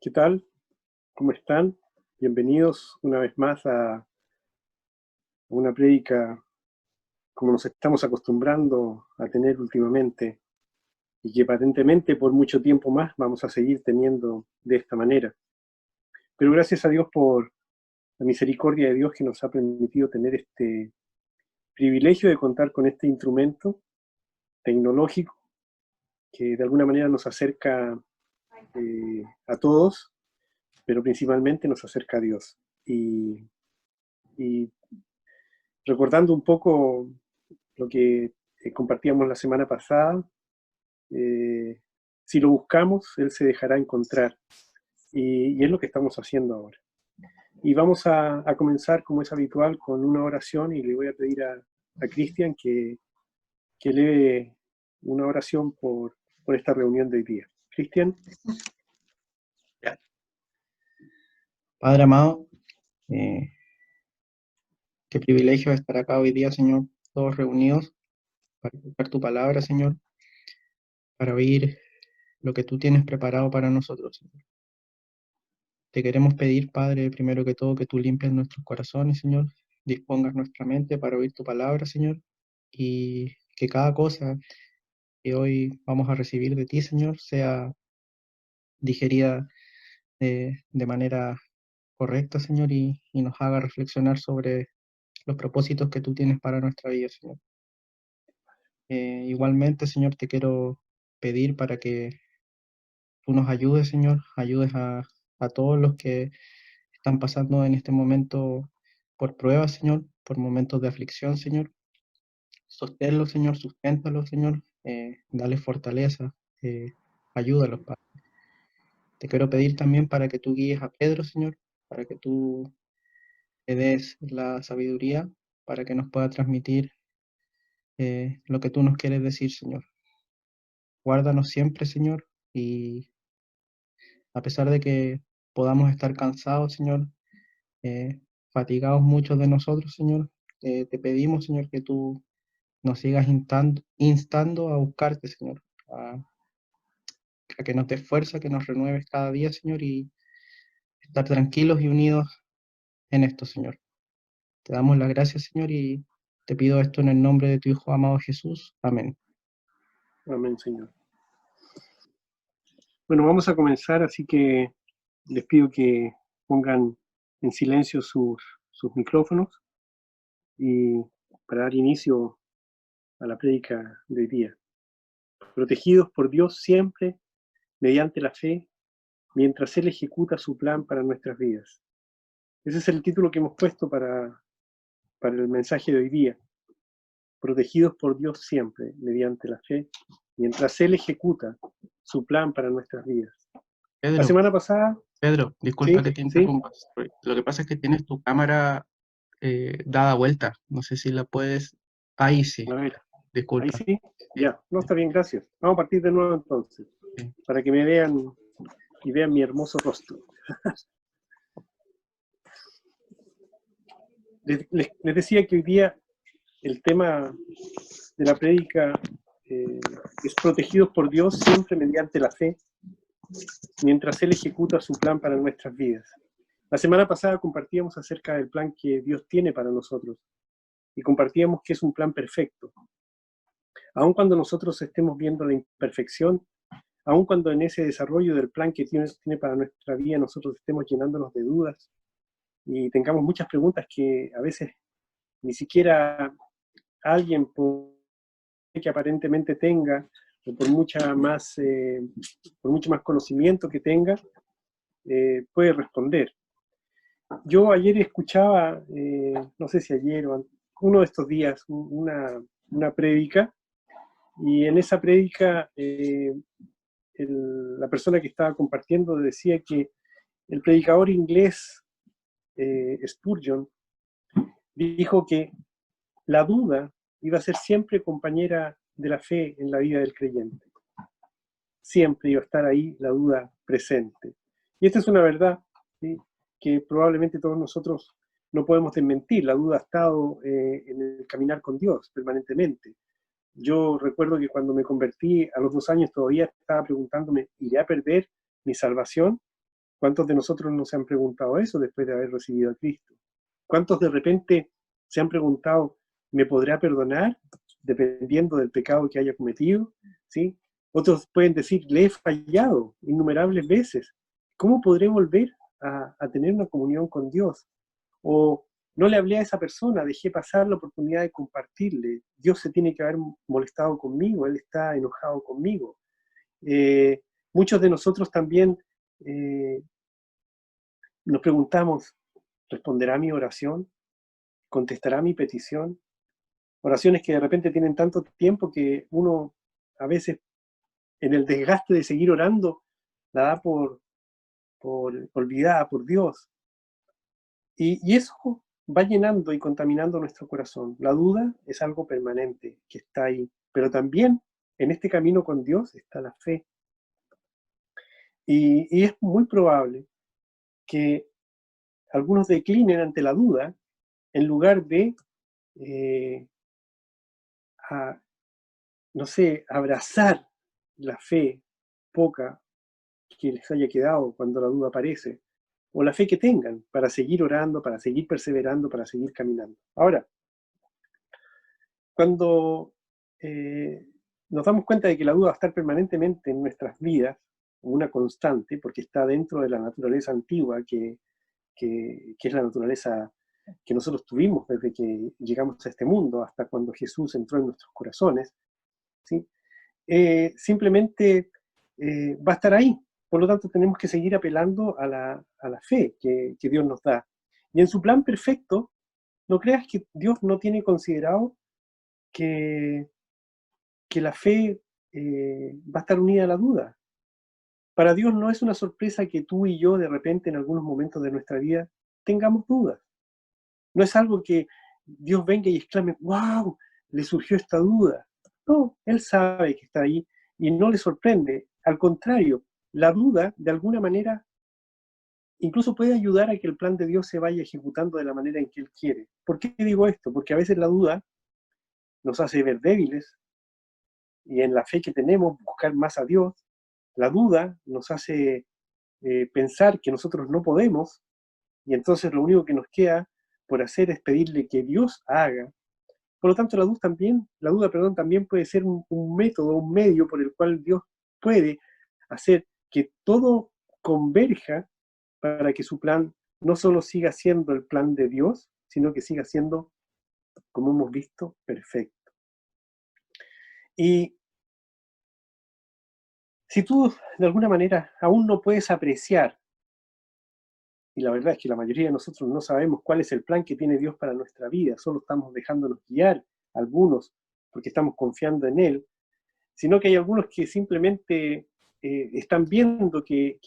¿Qué tal? ¿Cómo están? Bienvenidos una vez más a una prédica como nos estamos acostumbrando a tener últimamente y que aparentemente por mucho tiempo más vamos a seguir teniendo de esta manera. Pero gracias a Dios por la misericordia de Dios que nos ha permitido tener este privilegio de contar con este instrumento tecnológico que de alguna manera nos acerca a todos, pero principalmente nos acerca a Dios. Y recordando un poco lo que compartíamos la semana pasada, eh, si lo buscamos, Él se dejará encontrar. Y es lo que estamos haciendo ahora. Y vamos a comenzar, como es habitual, con una oración y le voy a pedir a Cristian que lee una oración por esta reunión de hoy día. Cristian. Padre amado, eh, qué privilegio estar acá hoy día, Señor, todos reunidos para escuchar tu palabra, Señor, para oír lo que tú tienes preparado para nosotros, Señor. Te queremos pedir, Padre, primero que todo, que tú limpies nuestros corazones, Señor, dispongas nuestra mente para oír tu palabra, Señor, y que cada cosa que hoy vamos a recibir de ti, Señor, sea digerida de manera correcta, Señor, y nos haga reflexionar sobre los propósitos que tú tienes para nuestra vida, Señor. Igualmente, Señor, te quiero pedir para que tú nos ayudes, Señor, ayudes a todos los que están pasando en este momento por pruebas, Señor, por momentos de aflicción, Señor. Sosténlos, Señor, susténtalos, Señor, dale fortaleza, ayúdalos, Padre. Te quiero pedir también para que tú guíes a Pedro, Señor, para que tú le des la sabiduría, para que nos pueda transmitir lo que tú nos quieres decir, Señor. Guárdanos siempre, Señor, y a pesar de que podamos estar cansados, Señor, fatigados muchos de nosotros, Señor, te pedimos, Señor, que tú nos sigas instando a buscarte, Señor, a que nos des fuerza, que nos renueves cada día, Señor, y estar tranquilos y unidos en esto, Señor. Te damos las gracias, Señor, y te pido esto en el nombre de tu Hijo amado Jesús. Amén. Amén, Señor. Bueno, vamos a comenzar, así que les pido que pongan en silencio sus micrófonos y para dar inicio a la prédica de hoy día. Protegidos por Dios siempre mediante la fe, mientras Él ejecuta su plan para nuestras vidas. Ese es el título que hemos puesto para el mensaje de hoy día. Protegidos por Dios siempre mediante la fe, mientras Él ejecuta su plan para nuestras vidas. La Pedro, semana pasada, Pedro, disculpa sí, que te sí, interrumpas. Lo que pasa es que tienes tu cámara dada vuelta. No sé si la puedes. Ahí sí, a ver, ahí disculpa. sí, Sí, ya, no está bien, gracias. Vamos a partir de nuevo entonces, sí. para que me vean y vean mi hermoso rostro. Les decía que hoy día el tema de la prédica es protegidos por Dios siempre mediante la fe, mientras Él ejecuta su plan para nuestras vidas. La semana pasada compartíamos acerca del plan que Dios tiene para nosotros y compartíamos que es un plan perfecto. Aun cuando nosotros estemos viendo la imperfección, aun cuando en ese desarrollo del plan que tiene para nuestra vida nosotros estemos llenándonos de dudas y tengamos muchas preguntas que a veces ni siquiera alguien que aparentemente tenga, o por mucho más conocimiento que tenga, puede responder. Yo ayer escuchaba, no sé si ayer o uno de estos días, una prédica, y en esa prédica la persona que estaba compartiendo decía que el predicador inglés Spurgeon dijo que la duda iba a ser siempre compañera de la fe en la vida del creyente. Siempre iba a estar ahí la duda presente. Y esta es una verdad, ¿sí?, que probablemente todos nosotros no podemos desmentir. La duda ha estado en el caminar con Dios permanentemente. Yo recuerdo que cuando me convertí a los 2 años todavía estaba preguntándome, ¿iré a perder mi salvación? ¿Cuántos de nosotros no se han preguntado eso después de haber recibido a Cristo? ¿Cuántos de repente se han preguntado, ¿me podrá perdonar? Dependiendo del pecado que haya cometido, ¿sí? Otros pueden decir, le he fallado innumerables veces. ¿Cómo podré volver a tener una comunión con Dios? O no le hablé a esa persona, dejé pasar la oportunidad de compartirle. Dios se tiene que haber molestado conmigo, Él está enojado conmigo. Muchos de nosotros también nos preguntamos, ¿responderá mi oración? ¿Contestará mi petición? Oraciones que de repente tienen tanto tiempo que uno a veces en el desgaste de seguir orando la da por olvidada por Dios. Y eso va llenando y contaminando nuestro corazón. La duda es algo permanente que está ahí, pero también en este camino con Dios está la fe. Y es muy probable que algunos declinen ante la duda en lugar de, a, no sé, abrazar la fe poca que les haya quedado cuando la duda aparece, o la fe que tengan para seguir orando, para seguir perseverando, para seguir caminando. Ahora, cuando nos damos cuenta de que la duda va a estar permanentemente en nuestras vidas, una constante, porque está dentro de la naturaleza antigua, que es la naturaleza que nosotros tuvimos desde que llegamos a este mundo hasta cuando Jesús entró en nuestros corazones, ¿sí? Simplemente va a estar ahí. Por lo tanto, tenemos que seguir apelando a la fe que Dios nos da. Y en su plan perfecto, no creas que Dios no tiene considerado que, que la fe va a estar unida a la duda. Para Dios no es una sorpresa que tú y yo de repente en algunos momentos de nuestra vida tengamos dudas. No es algo que Dios venga y exclame, wow, le surgió esta duda. No, Él sabe que está ahí y no le sorprende. Al contrario, la duda, de alguna manera, incluso puede ayudar a que el plan de Dios se vaya ejecutando de la manera en que Él quiere. ¿Por qué digo esto? Porque a veces la duda nos hace ver débiles y en la fe que tenemos buscar más a Dios. La duda nos hace pensar que nosotros no podemos y entonces lo único que nos queda por hacer es pedirle que Dios haga. Por lo tanto, la duda, perdón, también puede ser un método, un medio por el cual Dios puede hacer que todo converja para que su plan no solo siga siendo el plan de Dios, sino que siga siendo, como hemos visto, perfecto. Y si tú de alguna manera aún no puedes apreciar, y la verdad es que la mayoría de nosotros no sabemos cuál es el plan que tiene Dios para nuestra vida, solo estamos dejándonos guiar, algunos, porque estamos confiando en Él, sino que hay algunos que simplemente están viendo que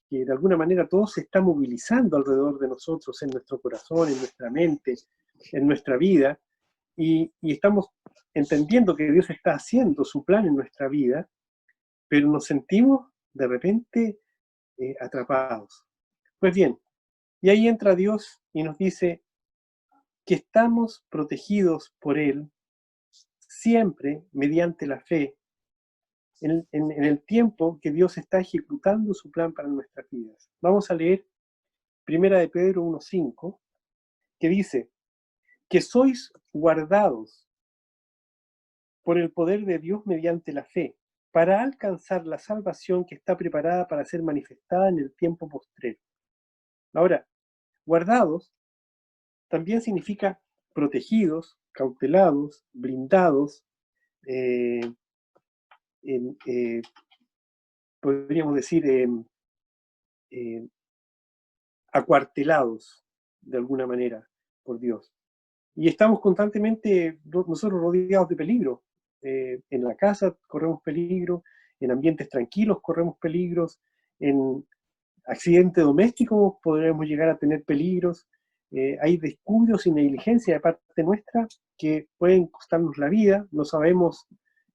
de alguna manera todo se está movilizando alrededor de nosotros, en nuestro corazón, en nuestra mente, en nuestra vida, y estamos entendiendo que Dios está haciendo su plan en nuestra vida, pero nos sentimos de repente atrapados. Pues bien, y ahí entra Dios y nos dice que estamos protegidos por Él siempre mediante la fe en el tiempo que Dios está ejecutando su plan para nuestras vidas. Vamos a leer 1 de Pedro 1:5, que dice, que sois guardados por el poder de Dios mediante la fe, para alcanzar la salvación que está preparada para ser manifestada en el tiempo postrero. Ahora, guardados también significa protegidos, cautelados, blindados, eh, eh, podríamos decir eh, acuartelados de alguna manera por Dios. Y estamos constantemente nosotros rodeados de peligro. En la casa corremos peligro, en ambientes tranquilos corremos peligros, en accidentes domésticos podremos llegar a tener peligros. Hay descuidos y negligencia de parte nuestra que pueden costarnos la vida. No sabemos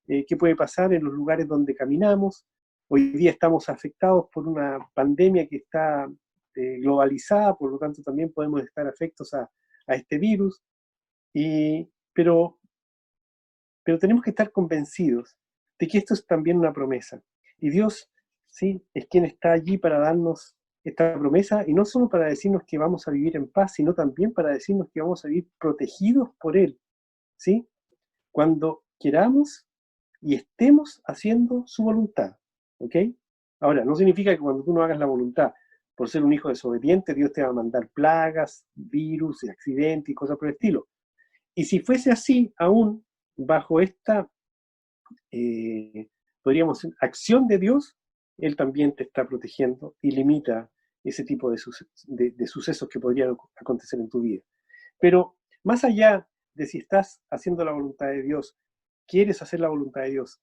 qué puede pasar en los lugares donde caminamos. Hoy día estamos afectados por una pandemia que está globalizada, por lo tanto también podemos estar afectos a este virus. Y, pero tenemos que estar convencidos de que esto es también una promesa. Y Dios, sí, es quien está allí para darnos esta promesa, y no solo para decirnos que vamos a vivir en paz, sino también para decirnos que vamos a vivir protegidos por Él, ¿sí? Cuando queramos y estemos haciendo su voluntad, ¿ok? Ahora, no significa que cuando tú no hagas la voluntad, por ser un hijo desobediente, Dios te va a mandar plagas, virus, accidentes y cosas por el estilo. Y si fuese así, aún bajo esta, podríamos decir, acción de Dios, Él también te está protegiendo y limita ese tipo de sucesos que podrían acontecer en tu vida. Pero más allá de si estás haciendo la voluntad de Dios, quieres hacer la voluntad de Dios,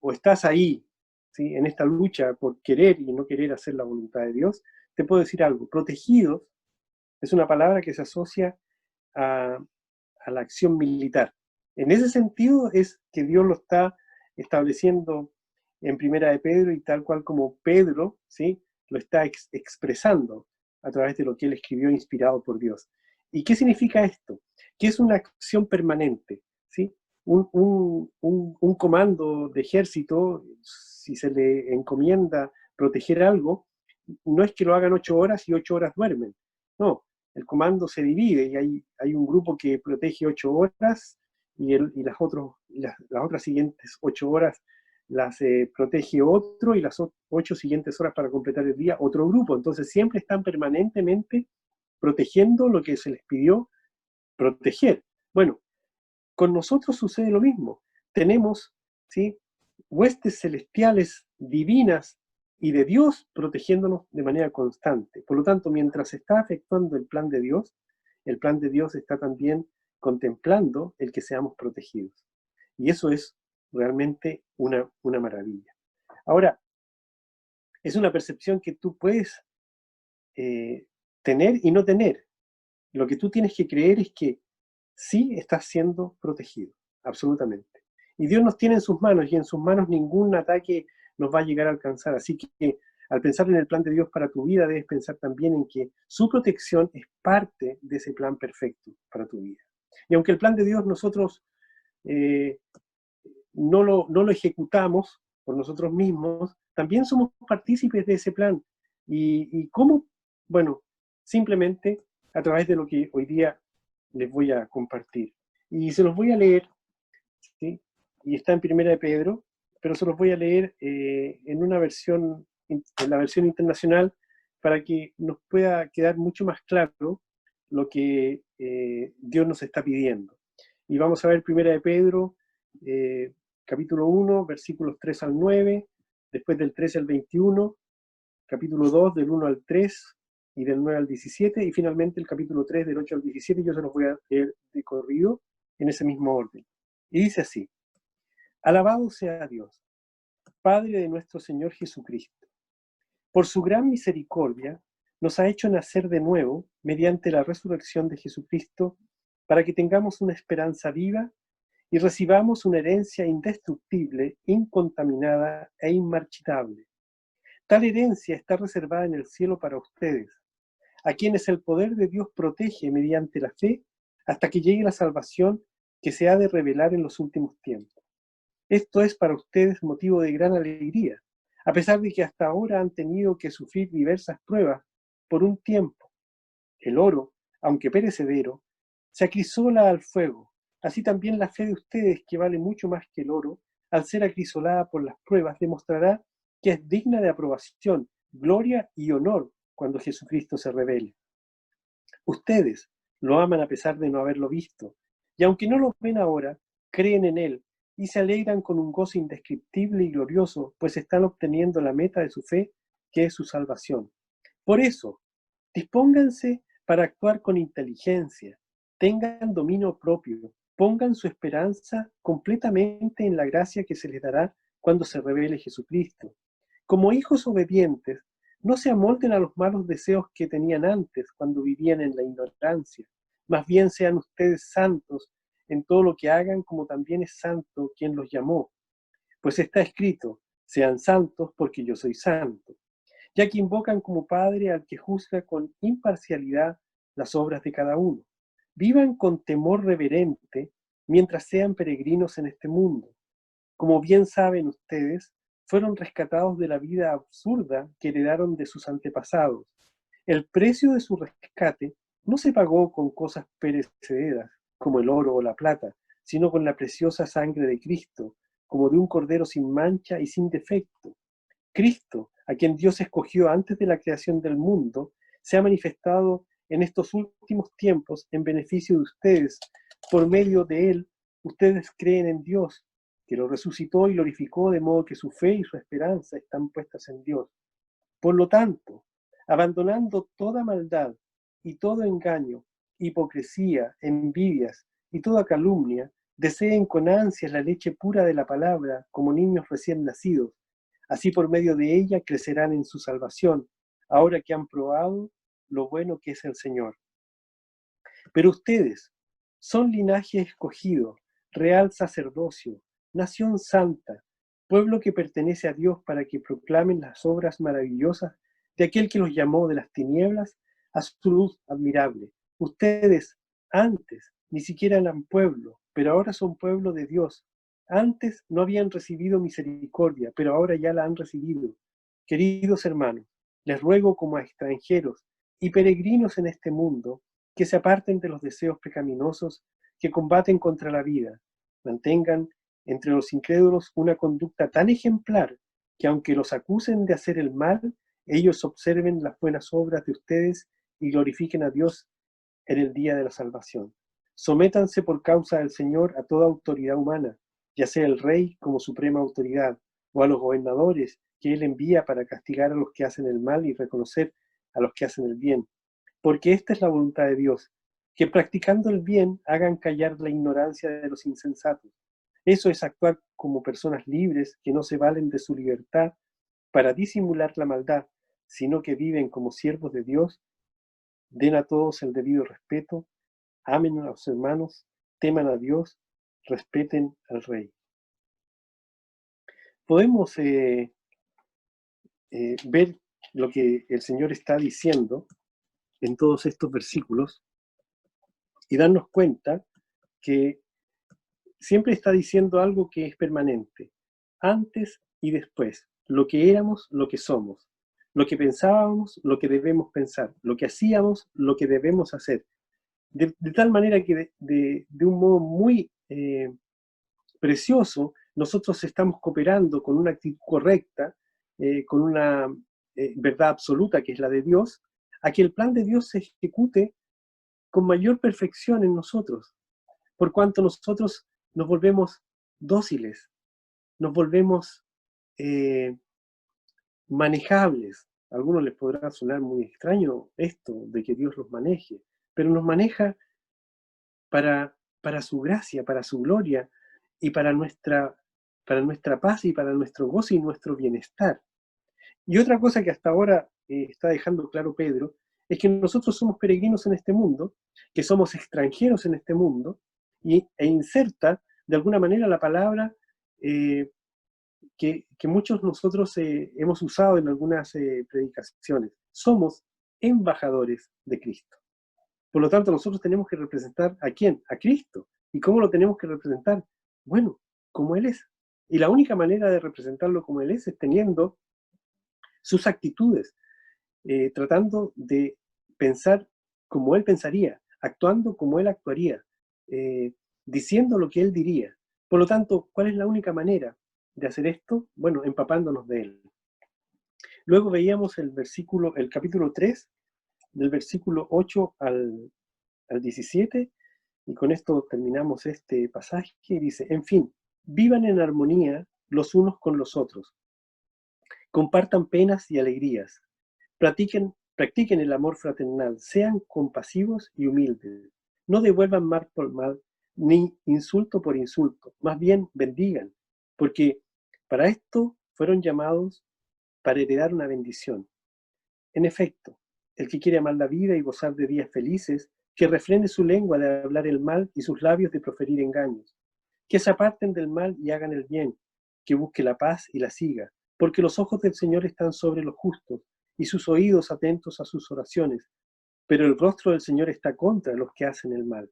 o estás ahí, ¿sí?, en esta lucha por querer y no querer hacer la voluntad de Dios, te puedo decir algo. Protegidos es una palabra que se asocia a, a la acción militar. En ese sentido es que Dios lo está estableciendo en Primera de Pedro, y tal cual como Pedro, ¿sí?, lo está expresando a través de lo que él escribió inspirado por Dios. ¿Y qué significa esto? Que es una acción permanente, ¿sí? Un comando de ejército, si se le encomienda proteger algo, no es que lo hagan 8 horas y 8 horas duermen. No, el comando se divide y hay un grupo que protege 8 horas y las otras siguientes 8 horas las protege otro, y las 8 siguientes horas para completar el día otro grupo. Entonces siempre están permanentemente protegiendo lo que se les pidió proteger. Bueno, con nosotros sucede lo mismo. Tenemos, ¿sí?, huestes celestiales divinas y de Dios protegiéndonos de manera constante. Por lo tanto, mientras se está efectuando el plan de Dios está también contemplando el que seamos protegidos. Y eso es realmente una maravilla. Ahora, es una percepción que tú puedes tener y no tener. Lo que tú tienes que creer es que sí estás siendo protegido, absolutamente. Y Dios nos tiene en sus manos, y en sus manos ningún ataque nos va a llegar a alcanzar. Así que al pensar en el plan de Dios para tu vida, debes pensar también en que su protección es parte de ese plan perfecto para tu vida. Y aunque el plan de Dios nosotros no lo ejecutamos por nosotros mismos, también somos partícipes de ese plan. ¿Y cómo? Bueno, simplemente a través de lo que hoy día les voy a compartir. Y se los voy a leer, ¿sí?, y está en Primera de Pedro, pero se los voy a leer en la versión internacional, para que nos pueda quedar mucho más claro lo que Dios nos está pidiendo. Y vamos a ver Primera de Pedro, capítulo 1, versículos 3 al 9, después del 13 al 21, capítulo 2, del 1 al 3, y del 9 al 17, y finalmente el capítulo 3, del 8 al 17, yo se los voy a leer de corrido en ese mismo orden. Y dice así: Alabado sea Dios, Padre de nuestro Señor Jesucristo. Por su gran misericordia, nos ha hecho nacer de nuevo mediante la resurrección de Jesucristo, para que tengamos una esperanza viva y recibamos una herencia indestructible, incontaminada e inmarchitable. Tal herencia está reservada en el cielo para ustedes, a quienes el poder de Dios protege mediante la fe hasta que llegue la salvación que se ha de revelar en los últimos tiempos. Esto es para ustedes motivo de gran alegría, a pesar de que hasta ahora han tenido que sufrir diversas pruebas por un tiempo. El oro, aunque perecedero, se acrisola al fuego. Así también la fe de ustedes, que vale mucho más que el oro, al ser acrisolada por las pruebas, demostrará que es digna de aprobación, gloria y honor cuando Jesucristo se revele. Ustedes lo aman a pesar de no haberlo visto, y aunque no lo ven ahora, creen en Él y se alegran con un gozo indescriptible y glorioso, pues están obteniendo la meta de su fe, que es su salvación. Por eso, dispónganse para actuar con inteligencia, tengan dominio propio, pongan su esperanza completamente en la gracia que se les dará cuando se revele Jesucristo. Como hijos obedientes, no se amolden a los malos deseos que tenían antes cuando vivían en la ignorancia. Más bien sean ustedes santos en todo lo que hagan, como también es santo quien los llamó. Pues está escrito: sean santos porque yo soy santo. Ya que invocan como Padre al que juzga con imparcialidad las obras de cada uno. Vivan con temor reverente mientras sean peregrinos en este mundo. Como bien saben ustedes, fueron rescatados de la vida absurda que heredaron de sus antepasados. El precio de su rescate no se pagó con cosas perecederas, como el oro o la plata, sino con la preciosa sangre de Cristo, como de un cordero sin mancha y sin defecto. Cristo, a quien Dios escogió antes de la creación del mundo, se ha manifestado en estos últimos tiempos en beneficio de ustedes. Por medio de él, ustedes creen en Dios, que lo resucitó y glorificó, de modo que su fe y su esperanza están puestas en Dios. Por lo tanto, abandonando toda maldad y todo engaño, hipocresía, envidias y toda calumnia, deseen con ansias la leche pura de la palabra como niños recién nacidos. Así por medio de ella crecerán en su salvación, ahora que han probado lo bueno que es el Señor. Pero ustedes son linaje escogido, real sacerdocio, nación santa, pueblo que pertenece a Dios para que proclamen las obras maravillosas de aquel que los llamó de las tinieblas a su luz admirable. Ustedes antes ni siquiera eran pueblo, pero ahora son pueblo de Dios. Antes no habían recibido misericordia, pero ahora ya la han recibido. Queridos hermanos, les ruego como a extranjeros y peregrinos en este mundo, que se aparten de los deseos pecaminosos que combaten contra la vida. Mantengan entre los incrédulos una conducta tan ejemplar que aunque los acusen de hacer el mal, ellos observen las buenas obras de ustedes y glorifiquen a Dios en el día de la salvación. Sométanse por causa del Señor a toda autoridad humana, ya sea el rey como suprema autoridad, o a los gobernadores que él envía para castigar a los que hacen el mal y reconocer a los que hacen el bien. Porque esta es la voluntad de Dios, que practicando el bien hagan callar la ignorancia de los insensatos. Eso es actuar como personas libres que no se valen de su libertad para disimular la maldad, sino que viven como siervos de Dios, den a todos el debido respeto, amen a los hermanos, teman a Dios, respeten al Rey. Podemos ver lo que el Señor está diciendo en todos estos versículos y darnos cuenta que siempre está diciendo algo que es permanente, antes y después, lo que éramos, lo que somos, lo que pensábamos, lo que debemos pensar, lo que hacíamos, lo que debemos hacer, de tal manera que de un modo muy precioso, nosotros estamos cooperando con una actitud correcta, con una verdad absoluta que es la de Dios, a que el plan de Dios se ejecute con mayor perfección en nosotros, por cuanto nosotros nos volvemos dóciles, nos volvemos manejables. A algunos les podrá sonar muy extraño esto de que Dios los maneje, pero nos maneja para su gracia, para su gloria y para nuestra paz y para nuestro gozo y nuestro bienestar. Y otra cosa que hasta ahora está dejando claro Pedro, es que nosotros somos peregrinos en este mundo, que somos extranjeros en este mundo, e inserta de alguna manera la palabra que muchos nosotros hemos usado en algunas predicaciones. Somos embajadores de Cristo. Por lo tanto, nosotros tenemos que representar ¿a quién? A Cristo. ¿Y cómo lo tenemos que representar? Bueno, como Él es. Y la única manera de representarlo como Él es teniendo sus actitudes, tratando de pensar como Él pensaría, actuando como Él actuaría, diciendo lo que Él diría. Por lo tanto, ¿cuál es la única manera de hacer esto? Bueno, empapándonos de Él. Luego veíamos el capítulo 3, del versículo 8 al 17, y con esto terminamos este pasaje, y dice, en fin, vivan en armonía los unos con los otros, compartan penas y alegrías, practiquen el amor fraternal, sean compasivos y humildes, no devuelvan mal por mal, ni insulto por insulto, más bien bendigan, porque para esto fueron llamados para heredar una bendición. En efecto, el que quiere amar la vida y gozar de días felices, que refrene su lengua de hablar el mal y sus labios de proferir engaños. Que se aparten del mal y hagan el bien, que busque la paz y la siga, porque los ojos del Señor están sobre los justos y sus oídos atentos a sus oraciones, pero el rostro del Señor está contra los que hacen el mal.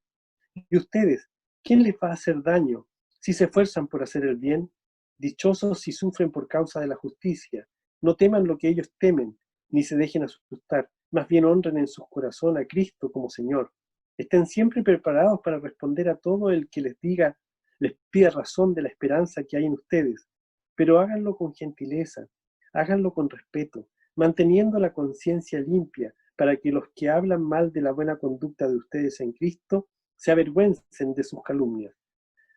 Y ustedes, ¿quién les va a hacer daño si se esfuerzan por hacer el bien? Dichosos si sufren por causa de la justicia. No teman lo que ellos temen, ni se dejen asustar. Más bien honren en sus corazones a Cristo como Señor. Estén siempre preparados para responder a todo el que les diga, les pida razón de la esperanza que hay en ustedes, pero háganlo con gentileza, háganlo con respeto, manteniendo la conciencia limpia, para que los que hablan mal de la buena conducta de ustedes en Cristo se avergüencen de sus calumnias.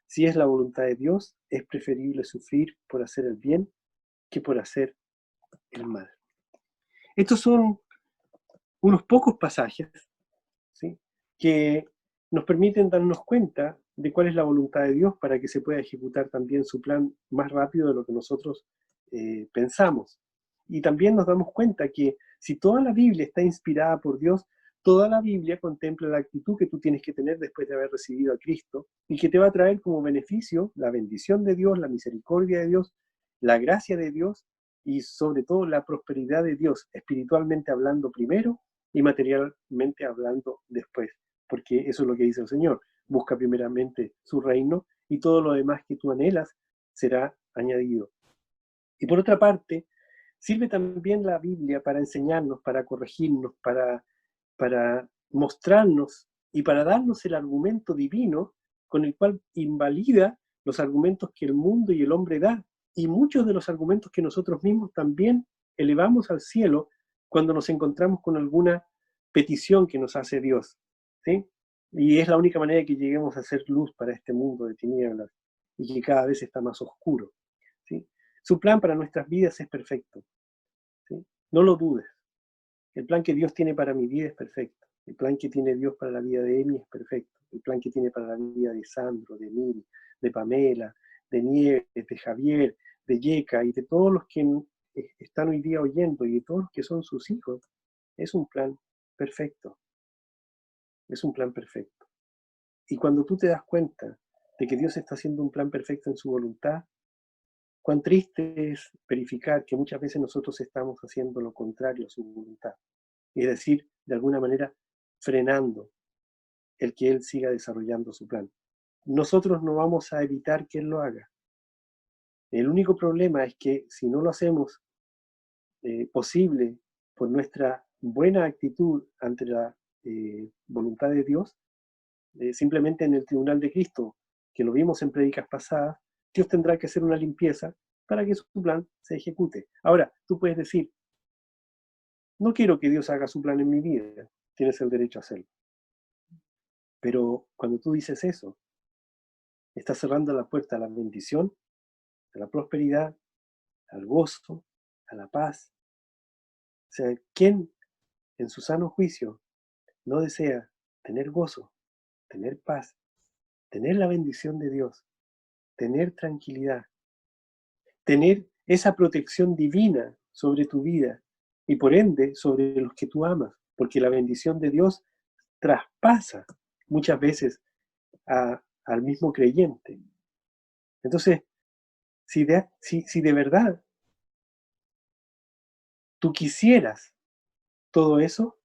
Si es la voluntad de Dios, es preferible sufrir por hacer el bien que por hacer el mal. Estos son unos pocos pasajes, ¿sí?, que nos permiten darnos cuenta de cuál es la voluntad de Dios para que se pueda ejecutar también su plan más rápido de lo que nosotros pensamos. Y también nos damos cuenta que si toda la Biblia está inspirada por Dios, toda la Biblia contempla la actitud que tú tienes que tener después de haber recibido a Cristo y que te va a traer como beneficio la bendición de Dios, la misericordia de Dios, la gracia de Dios y sobre todo la prosperidad de Dios, espiritualmente hablando primero y materialmente hablando después, porque eso es lo que dice el Señor. Busca primeramente su reino y todo lo demás que tú anhelas será añadido. Y por otra parte, sirve también la Biblia para enseñarnos, para corregirnos, para mostrarnos y para darnos el argumento divino con el cual invalida los argumentos que el mundo y el hombre da, y muchos de los argumentos que nosotros mismos también elevamos al cielo cuando nos encontramos con alguna petición que nos hace Dios, ¿sí? Y es la única manera de que lleguemos a ser luz para este mundo de tinieblas y que cada vez está más oscuro, ¿sí? Su plan para nuestras vidas es perfecto, ¿sí? No lo dudes. El plan que Dios tiene para mi vida es perfecto. El plan que tiene Dios para la vida de Emi es perfecto. El plan que tiene para la vida de Sandro, de Miri, de Pamela, de Nieves, de Javier, de Yeka y de todos los que están hoy día oyendo y de todos los que son sus hijos, es un plan perfecto. Es un plan perfecto. Y cuando tú te das cuenta de que Dios está haciendo un plan perfecto en su voluntad, cuán triste es verificar que muchas veces nosotros estamos haciendo lo contrario a su voluntad. Es decir, de alguna manera, frenando el que Él siga desarrollando su plan. Nosotros no vamos a evitar que Él lo haga. El único problema es que si no lo hacemos posible por nuestra buena actitud ante la voluntad de Dios, simplemente en el tribunal de Cristo, que lo vimos en prédicas pasadas, Dios tendrá que hacer una limpieza para que su plan se ejecute. Ahora, tú puedes decir, no quiero que Dios haga su plan en mi vida, tienes el derecho a hacerlo. Pero cuando tú dices eso, estás cerrando la puerta a la bendición, a la prosperidad, al gozo, a la paz. O sea, ¿quién en su sano juicio no desea tener gozo, tener paz, tener la bendición de Dios, tener tranquilidad, tener esa protección divina sobre tu vida y por ende sobre los que tú amas? Porque la bendición de Dios traspasa muchas veces al mismo creyente. Entonces, si de verdad tú quisieras todo eso,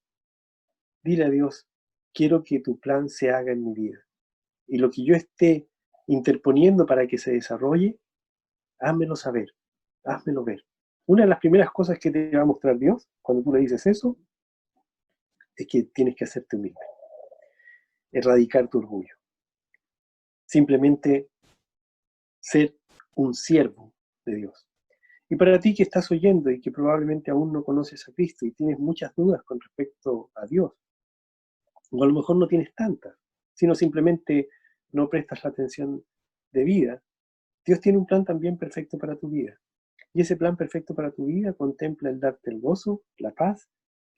dile a Dios, quiero que tu plan se haga en mi vida. Y lo que yo esté interponiendo para que se desarrolle, házmelo saber, házmelo ver. Una de las primeras cosas que te va a mostrar Dios cuando tú le dices eso, es que tienes que hacerte humilde, erradicar tu orgullo. Simplemente ser un siervo de Dios. Y para ti que estás oyendo y que probablemente aún no conoces a Cristo y tienes muchas dudas con respecto a Dios, o a lo mejor no tienes tantas, sino simplemente no prestas la atención debida, Dios tiene un plan también perfecto para tu vida. Y ese plan perfecto para tu vida contempla el darte el gozo, la paz,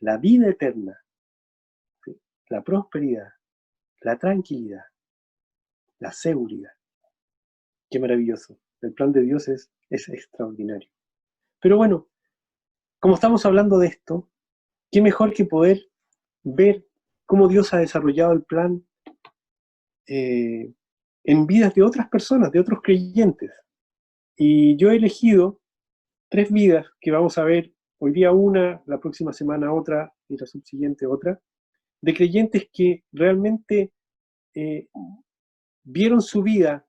la vida eterna, ¿sí?, la prosperidad, la tranquilidad, la seguridad. Qué maravilloso. El plan de Dios es extraordinario. Pero bueno, como estamos hablando de esto, qué mejor que poder ver cómo Dios ha desarrollado el plan en vidas de otras personas, de otros creyentes. Y yo he elegido 3 vidas que vamos a ver hoy día una, la próxima semana otra y la subsiguiente otra, de creyentes que realmente eh, vieron su vida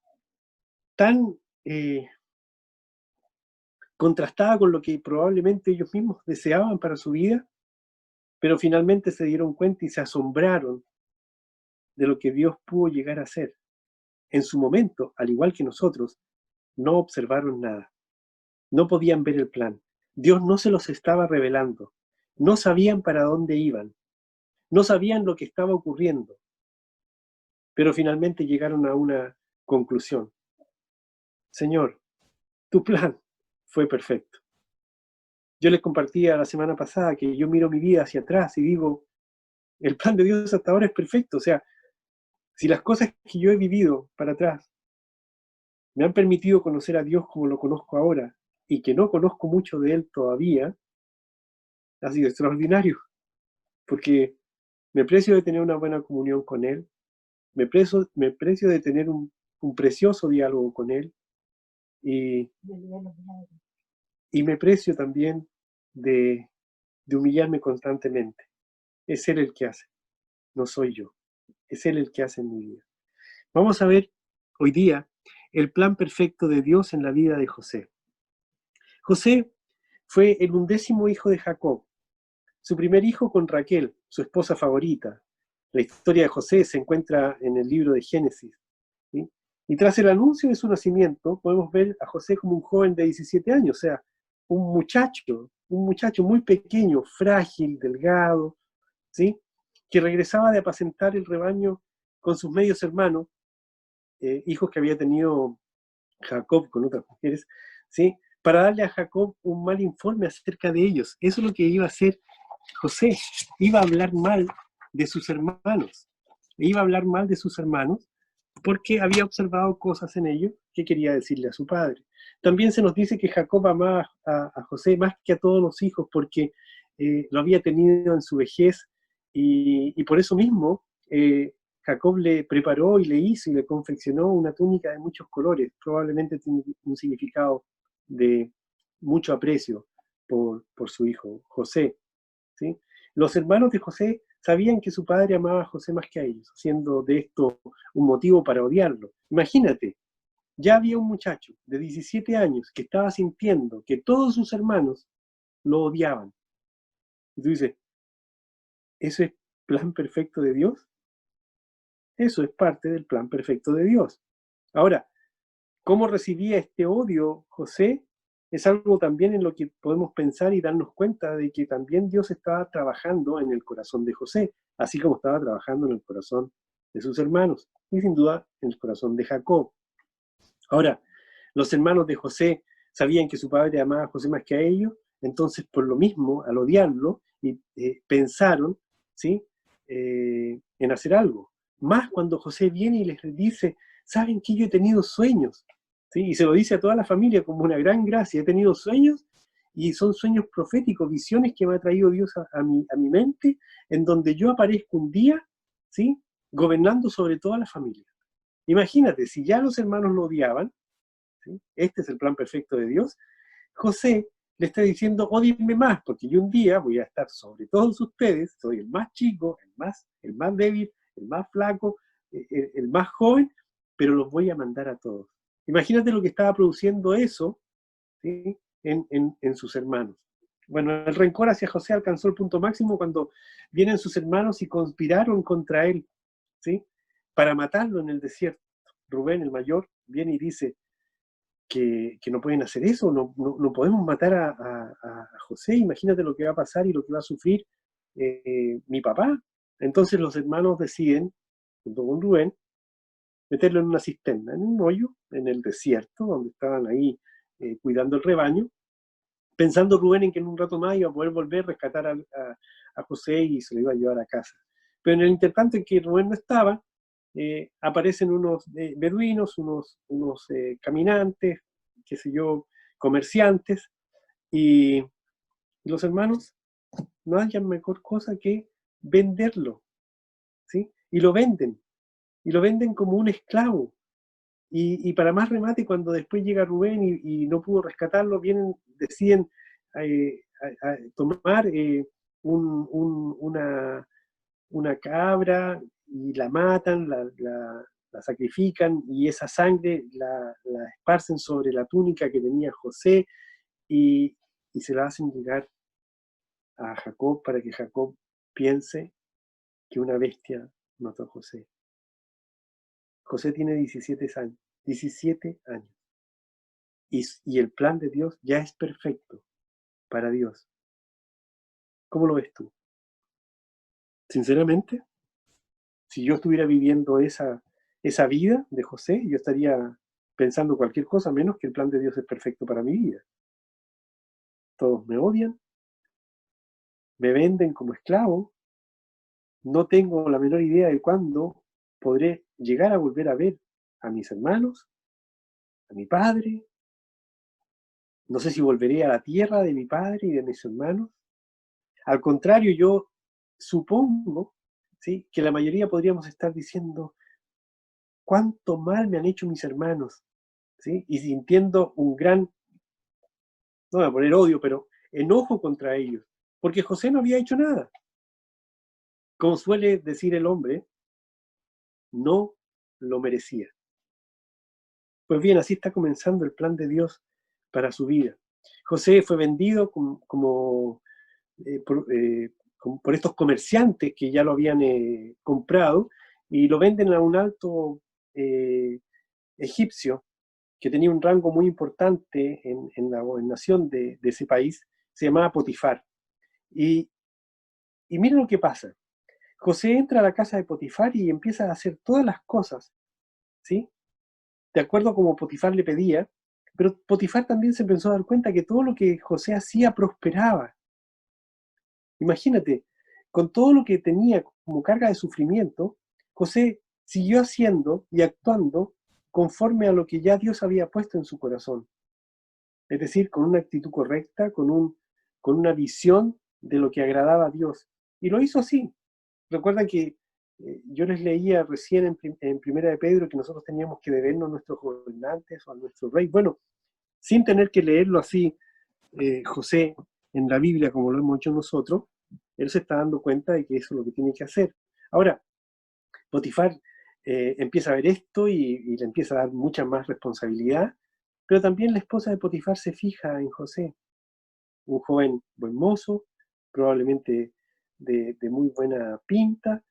tan contrastada con lo que probablemente ellos mismos deseaban para su vida, pero finalmente se dieron cuenta y se asombraron de lo que Dios pudo llegar a hacer. En su momento, al igual que nosotros, no observaron nada, no podían ver el plan. Dios no se los estaba revelando, no sabían para dónde iban, no sabían lo que estaba ocurriendo, pero finalmente llegaron a una conclusión. Señor, tu plan fue perfecto. Yo les compartía la semana pasada que yo miro mi vida hacia atrás y digo, el plan de Dios hasta ahora es perfecto. O sea, si las cosas que yo he vivido para atrás me han permitido conocer a Dios como lo conozco ahora y que no conozco mucho de Él todavía, ha sido extraordinario, porque me precio de tener una buena comunión con Él, me precio de tener un precioso diálogo con Él y, y me precio también de humillarme constantemente. Es Él el que hace, no soy yo. Es Él el que hace en mi vida. Vamos a ver hoy día el plan perfecto de Dios en la vida de José. José fue el 11º hijo de Jacob, su primer hijo con Raquel, su esposa favorita. La historia de José se encuentra en el libro de Génesis, ¿sí? Y tras el anuncio de su nacimiento, podemos ver a José como un joven de 17 años, o sea, un muchacho muy pequeño, frágil, delgado, ¿sí? Que regresaba de apacentar el rebaño con sus medios hermanos, hijos que había tenido Jacob con otras mujeres, ¿sí? Para darle a Jacob un mal informe acerca de ellos. Eso es lo que iba a hacer José. Iba a hablar mal de sus hermanos. Iba a hablar mal de sus hermanos porque había observado cosas en ellos que quería decirle a su padre. También se nos dice que Jacob amaba a José más que a todos los hijos porque lo había tenido en su vejez y por eso mismo Jacob le preparó y le hizo y le confeccionó una túnica de muchos colores, probablemente tiene un significado de mucho aprecio por su hijo José, ¿sí? Los hermanos de José sabían que su padre amaba a José más que a ellos, haciendo de esto un motivo para odiarlo. Imagínate, ya había un muchacho de 17 años que estaba sintiendo que todos sus hermanos lo odiaban. Y tú dices, ¿eso es plan perfecto de Dios? Eso es parte del plan perfecto de Dios. Ahora, ¿cómo recibía este odio José? Es algo también en lo que podemos pensar y darnos cuenta de que también Dios estaba trabajando en el corazón de José, así como estaba trabajando en el corazón de sus hermanos y sin duda en el corazón de Jacob. Ahora, los hermanos de José sabían que su padre amaba a José más que a ellos, entonces por lo mismo, al odiarlo, pensaron, ¿sí? En hacer algo. Más cuando José viene y les dice, ¿saben que yo he tenido sueños? ¿Sí? Y se lo dice a toda la familia como una gran gracia, he tenido sueños y son sueños proféticos, visiones que me ha traído Dios a mi mente, en donde yo aparezco un día, ¿sí? Gobernando sobre toda la familia. Imagínate, si ya los hermanos lo odiaban, ¿sí? Este es el plan perfecto de Dios, José le está diciendo, odienme más, porque yo un día voy a estar sobre todos ustedes, soy el más chico, el más débil, el más flaco, el más joven, pero los voy a mandar a todos. Imagínate lo que estaba produciendo eso, ¿sí? en sus hermanos. Bueno, el rencor hacia José alcanzó el punto máximo cuando vienen sus hermanos y conspiraron contra él, ¿sí? Para matarlo en el desierto. Rubén, el mayor, viene y dice que no pueden hacer eso, no podemos matar a José, imagínate lo que va a pasar y lo que va a sufrir mi papá. Entonces los hermanos deciden, junto con Rubén, meterlo en una cisterna, en un hoyo, en el desierto, donde estaban ahí cuidando el rebaño, pensando Rubén en que en un rato más iba a poder volver a rescatar a José y se lo iba a llevar a casa. Pero en el intertanto en que Rubén no estaba, aparecen unos beduinos, unos caminantes, qué sé yo, comerciantes, y los hermanos no hayan mejor cosa que venderlo, ¿sí? Y lo venden como un esclavo. Y para más remate, cuando después llega Rubén y no pudo rescatarlo, deciden a tomar una cabra y la matan, la sacrifican y esa sangre la esparcen sobre la túnica que tenía José y se la hacen llegar a Jacob para que Jacob piense que una bestia mató a José. José tiene 17 años. 17 años. Y el plan de Dios ya es perfecto para Dios. ¿Cómo lo ves tú? Sinceramente, si yo estuviera viviendo esa vida de José, yo estaría pensando cualquier cosa menos que el plan de Dios es perfecto para mi vida. Todos me odian, me venden como esclavo, no tengo la menor idea de cuándo podré llegar a volver a ver a mis hermanos, a mi padre, no sé si volveré a la tierra de mi padre y de mis hermanos. Al contrario, yo supongo, ¿sí?, que la mayoría podríamos estar diciendo, cuánto mal me han hecho mis hermanos, ¿sí? Y sintiendo un gran, no voy a poner odio, pero enojo contra ellos, porque José no había hecho nada. Como suele decir el hombre, no lo merecía. Pues bien, así está comenzando el plan de Dios para su vida. José fue vendido por estos comerciantes que ya lo habían comprado y lo venden a un alto egipcio que tenía un rango muy importante en la gobernación de ese país, se llamaba Potifar. Y mira lo que pasa. José entra a la casa de Potifar y empieza a hacer todas las cosas, ¿sí?, de acuerdo como Potifar le pedía, pero Potifar también se empezó a dar cuenta que todo lo que José hacía prosperaba. Imagínate, con todo lo que tenía como carga de sufrimiento, José siguió haciendo y actuando conforme a lo que ya Dios había puesto en su corazón. Es decir, con una actitud correcta, con una visión de lo que agradaba a Dios. Y lo hizo así. Recuerdan que yo les leía recién en Primera de Pedro que nosotros teníamos que debernos a nuestros gobernantes o a nuestro rey. Bueno, sin tener que leerlo así, José, en la Biblia, como lo hemos hecho nosotros, él se está dando cuenta de que eso es lo que tiene que hacer. Ahora, Potifar empieza a ver esto y le empieza a dar mucha más responsabilidad, pero también la esposa de Potifar se fija en José, un joven buen mozo, probablemente de muy buena pinta,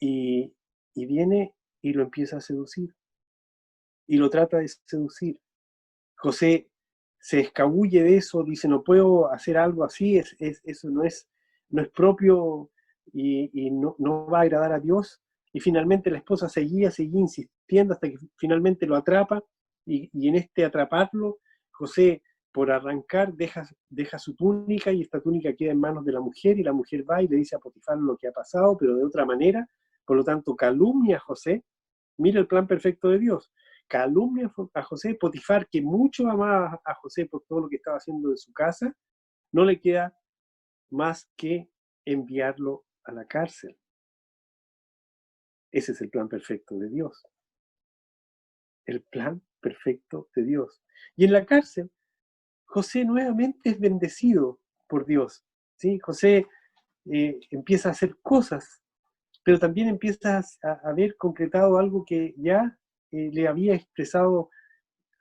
y viene y lo empieza a seducir, y lo trata de seducir. José se escabulle de eso, dice, no puedo hacer algo así, eso no es propio y no va a agradar a Dios. Y finalmente la esposa seguía insistiendo hasta que finalmente lo atrapa y en este atraparlo, José, por arrancar, deja su túnica y esta túnica queda en manos de la mujer y la mujer va y le dice a Potifar lo que ha pasado, pero de otra manera, por lo tanto calumnia a José. Mira el plan perfecto de Dios. Calumnia a José. Potifar, que mucho amaba a José por todo lo que estaba haciendo en su casa, no le queda más que enviarlo a la cárcel. Ese es el plan perfecto de Dios. El plan perfecto de Dios. Y en la cárcel, José nuevamente es bendecido por Dios. ¿Sí? José empieza a hacer cosas, pero también empieza a ver concretado algo que ya le había expresado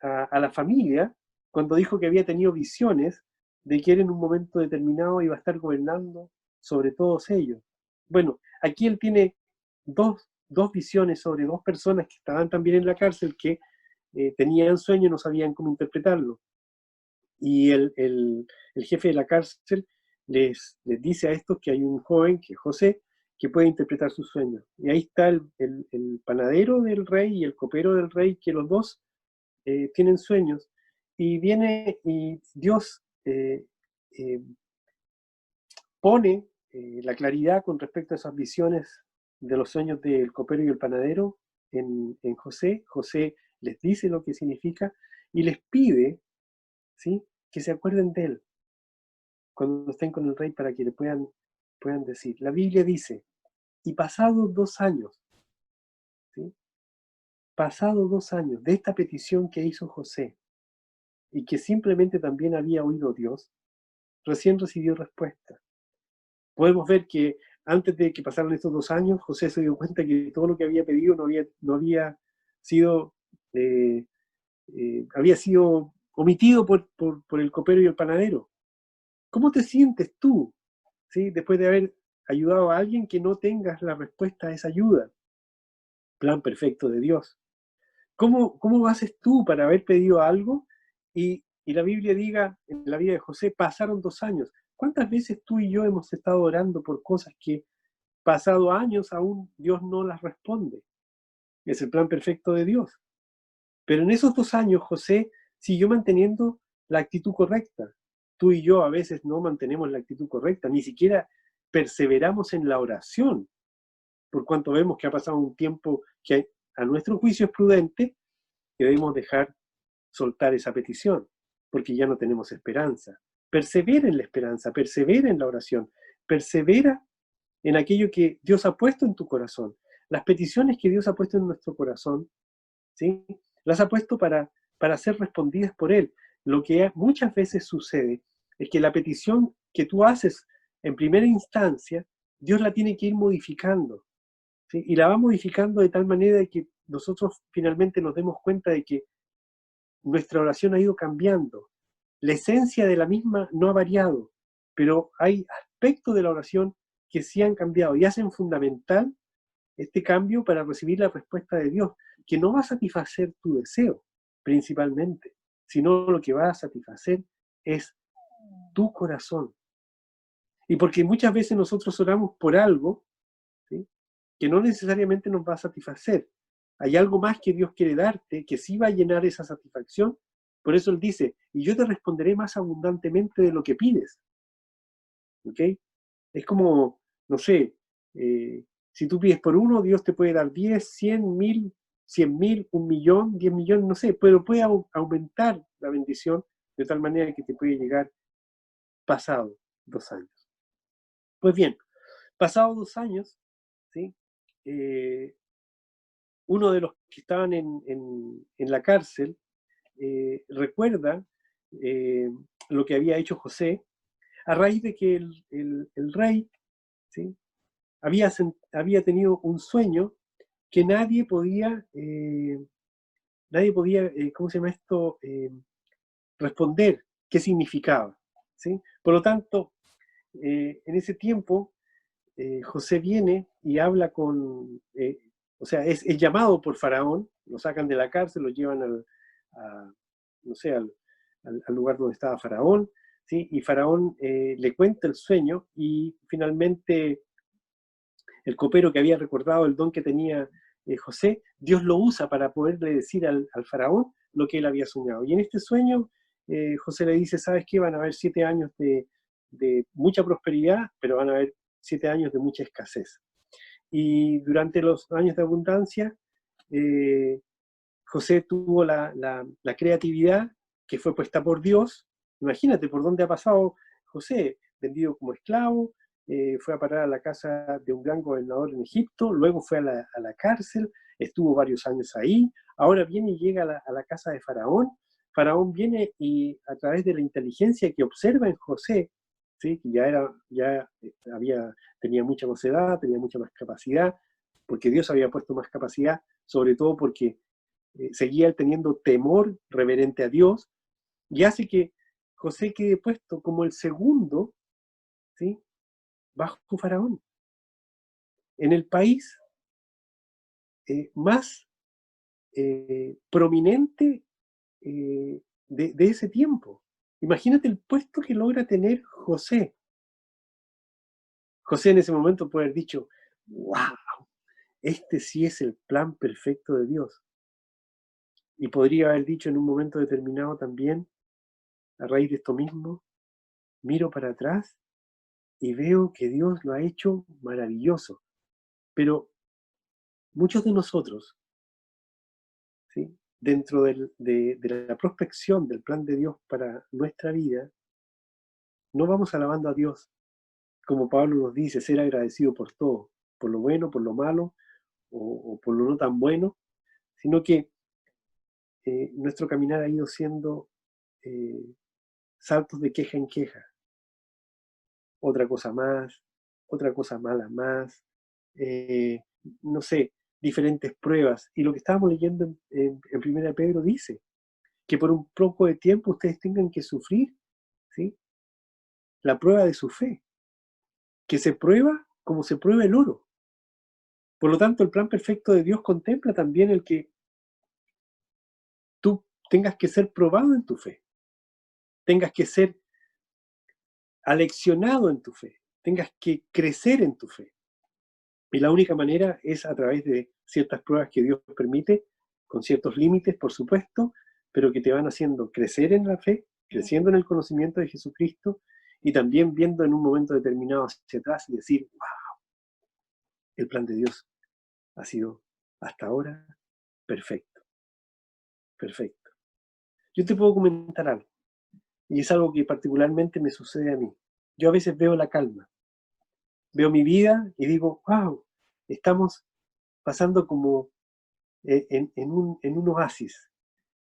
a la familia cuando dijo que había tenido visiones de que él en un momento determinado iba a estar gobernando sobre todos ellos. Bueno, aquí él tiene dos visiones sobre dos personas que estaban también en la cárcel que tenían sueño y no sabían cómo interpretarlo. Y el jefe de la cárcel les dice a estos que hay un joven, que es José, que puede interpretar sus sueños. Y ahí está el panadero del rey y el copero del rey, que los dos tienen sueños. Y viene y Dios eh, pone la claridad con respecto a esas visiones de los sueños del copero y el panadero en José. José les dice lo que significa y les pide, ¿sí?, que se acuerden de él cuando estén con el rey para que le puedan decir. La Biblia dice, y pasados 2 años, ¿sí?, pasados 2 años de esta petición que hizo José y que simplemente también había oído Dios, recién recibió respuesta. Podemos ver que antes de que pasaran estos 2 años, José se dio cuenta que todo lo que había pedido no había sido, había sido omitido por el copero y el panadero. ¿Cómo te sientes tú, ¿sí?, después de haber ayudado a alguien que no tengas la respuesta a esa ayuda. Plan perfecto de Dios. ¿Cómo haces tú para haber pedido algo y la Biblia diga, en la vida de José, pasaron 2 años? ¿Cuántas veces tú y yo hemos estado orando por cosas que, pasado años, aún Dios no las responde? Es el plan perfecto de Dios. Pero en esos 2 años José siguió manteniendo la actitud correcta. Tú y yo a veces no mantenemos la actitud correcta, ni siquiera perseveramos en la oración, por cuanto vemos que ha pasado un tiempo que a nuestro juicio es prudente, que debemos dejar soltar esa petición, porque ya no tenemos esperanza. Persevera en la esperanza, persevera en la oración, persevera en aquello que Dios ha puesto en tu corazón. Las peticiones que Dios ha puesto en nuestro corazón, ¿sí?, las ha puesto para ser respondidas por Él. Lo que muchas veces sucede es que la petición que tú haces en primera instancia, Dios la tiene que ir modificando, ¿sí? Y la va modificando de tal manera de que nosotros finalmente nos demos cuenta de que nuestra oración ha ido cambiando. La esencia de la misma no ha variado, pero hay aspectos de la oración que sí han cambiado y hacen fundamental este cambio para recibir la respuesta de Dios, que no va a satisfacer tu deseo principalmente, sino lo que va a satisfacer es tu corazón. Y porque muchas veces nosotros oramos por algo, ¿sí?, que no necesariamente nos va a satisfacer. Hay algo más que Dios quiere darte, que sí va a llenar esa satisfacción. Por eso Él dice, y yo te responderé más abundantemente de lo que pides. ¿Ok? Es como, no sé, si tú pides por uno, Dios te puede dar 10, 100, 1000, 100.000, 1.000.000, 10 millones, no sé, pero puede aumentar la bendición de tal manera que te puede llegar pasado 2 años. Pues bien, pasados 2 años, ¿sí?, uno de los que estaban en la cárcel recuerda lo que había hecho José a raíz de que el rey, ¿sí?, había tenido un sueño que nadie podía, ¿cómo se llama esto?, responder qué significaba, ¿sí? Por lo tanto, en ese tiempo, José viene y habla o sea, es llamado por Faraón, lo sacan de la cárcel, lo llevan no sé, al lugar donde estaba Faraón, ¿sí? Y Faraón le cuenta el sueño y finalmente el copero que había recordado el don que tenía José, Dios lo usa para poderle decir al Faraón lo que él había soñado. Y en este sueño, José le dice, ¿sabes qué? Van a haber 7 años de mucha prosperidad, pero van a haber 7 años de mucha escasez. Y durante los años de abundancia, José tuvo la creatividad que fue puesta por Dios. Imagínate por dónde ha pasado José, vendido como esclavo, fue a parar a la casa de un gran gobernador en Egipto, luego fue a la cárcel, estuvo varios años ahí, ahora viene y llega a la casa de Faraón. Faraón viene y a través de la inteligencia que observa en José, ¿sí?, que tenía mucha mocedad, tenía mucha más capacidad, porque Dios había puesto más capacidad, sobre todo porque seguía él teniendo temor reverente a Dios, y hace que José quede puesto como el segundo, ¿sí?, bajo Faraón, en el país más prominente de ese tiempo. Imagínate el puesto que logra tener José. José en ese momento puede haber dicho, wow, este sí es el plan perfecto de Dios. Y podría haber dicho en un momento determinado también, a raíz de esto mismo, miro para atrás y veo que Dios lo ha hecho maravilloso. Pero muchos de nosotros, ¿sí?, dentro de la prospección del plan de Dios para nuestra vida, no vamos alabando a Dios, como Pablo nos dice, ser agradecido por todo, por lo bueno, por lo malo, o por lo no tan bueno, sino que nuestro caminar ha ido siendo eh, saltos de queja en queja, otra cosa más, otra cosa mala más, eh, no sé, diferentes pruebas. Y lo que estábamos leyendo en 1 Pedro dice, que por un poco de tiempo ustedes tengan que sufrir, ¿sí?, la prueba de su fe, que se prueba como se prueba el oro. Por lo tanto, el plan perfecto de Dios contempla también el que tú tengas que ser probado en tu fe, tengas que ser aleccionado en tu fe, tengas que crecer en tu fe. Y la única manera es a través de ciertas pruebas que Dios permite, con ciertos límites, por supuesto, pero que te van haciendo crecer en la fe, creciendo en el conocimiento de Jesucristo, y también viendo en un momento determinado hacia atrás y decir, wow, el plan de Dios ha sido hasta ahora perfecto, perfecto. Yo te puedo comentar algo, y es algo que particularmente me sucede a mí. Yo a veces veo la calma, veo mi vida y digo, wow, estamos pasando como en un oasis.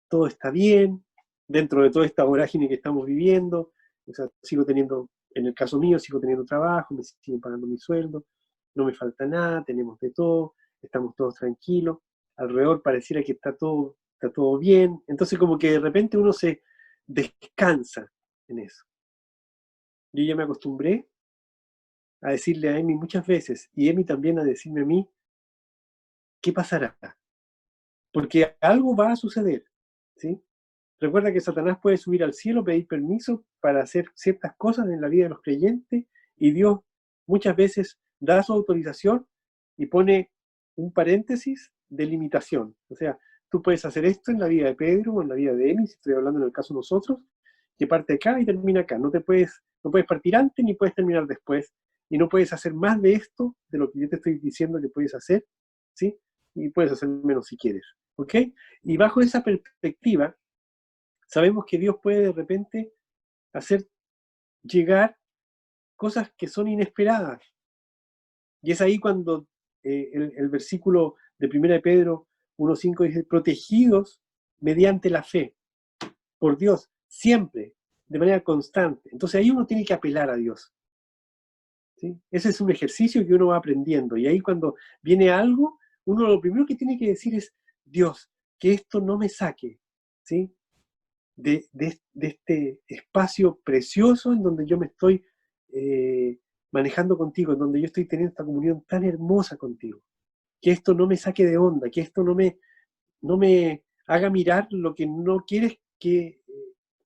Todo está bien, dentro de toda esta vorágine que estamos viviendo. O sea, sigo teniendo, en el caso mío, sigo teniendo trabajo, me siguen pagando mi sueldo, no me falta nada, tenemos de todo, estamos todos tranquilos, alrededor pareciera que está todo bien. Entonces como que de repente uno se descansa en eso. Yo ya me acostumbré a decirle a Emi muchas veces, y Emi también a decirme a mí, ¿qué pasará? Porque algo va a suceder, ¿sí? Recuerda que Satanás puede subir al cielo, pedir permiso para hacer ciertas cosas en la vida de los creyentes, y Dios muchas veces da su autorización y pone un paréntesis de limitación. O sea, tú puedes hacer esto en la vida de Pedro o en la vida de Emi, si estoy hablando en el caso de nosotros, que parte acá y termina acá. No puedes partir antes ni puedes terminar después, y no puedes hacer más de esto, de lo que yo te estoy diciendo que puedes hacer, ¿sí? Y puedes hacer menos si quieres, ¿ok? Y bajo esa perspectiva, sabemos que Dios puede de repente hacer llegar cosas que son inesperadas. Y es ahí cuando el versículo de 1 de Pedro 1.5 dice, protegidos mediante la fe, por Dios, siempre, de manera constante. Entonces ahí uno tiene que apelar a Dios, ¿sí? Ese es un ejercicio que uno va aprendiendo. Y ahí cuando viene algo, uno lo primero que tiene que decir es, Dios, que esto no me saque, ¿sí? De este espacio precioso en donde yo me estoy manejando contigo, en donde yo estoy teniendo esta comunión tan hermosa contigo. Que esto no me saque de onda, que esto no me haga mirar lo que no quieres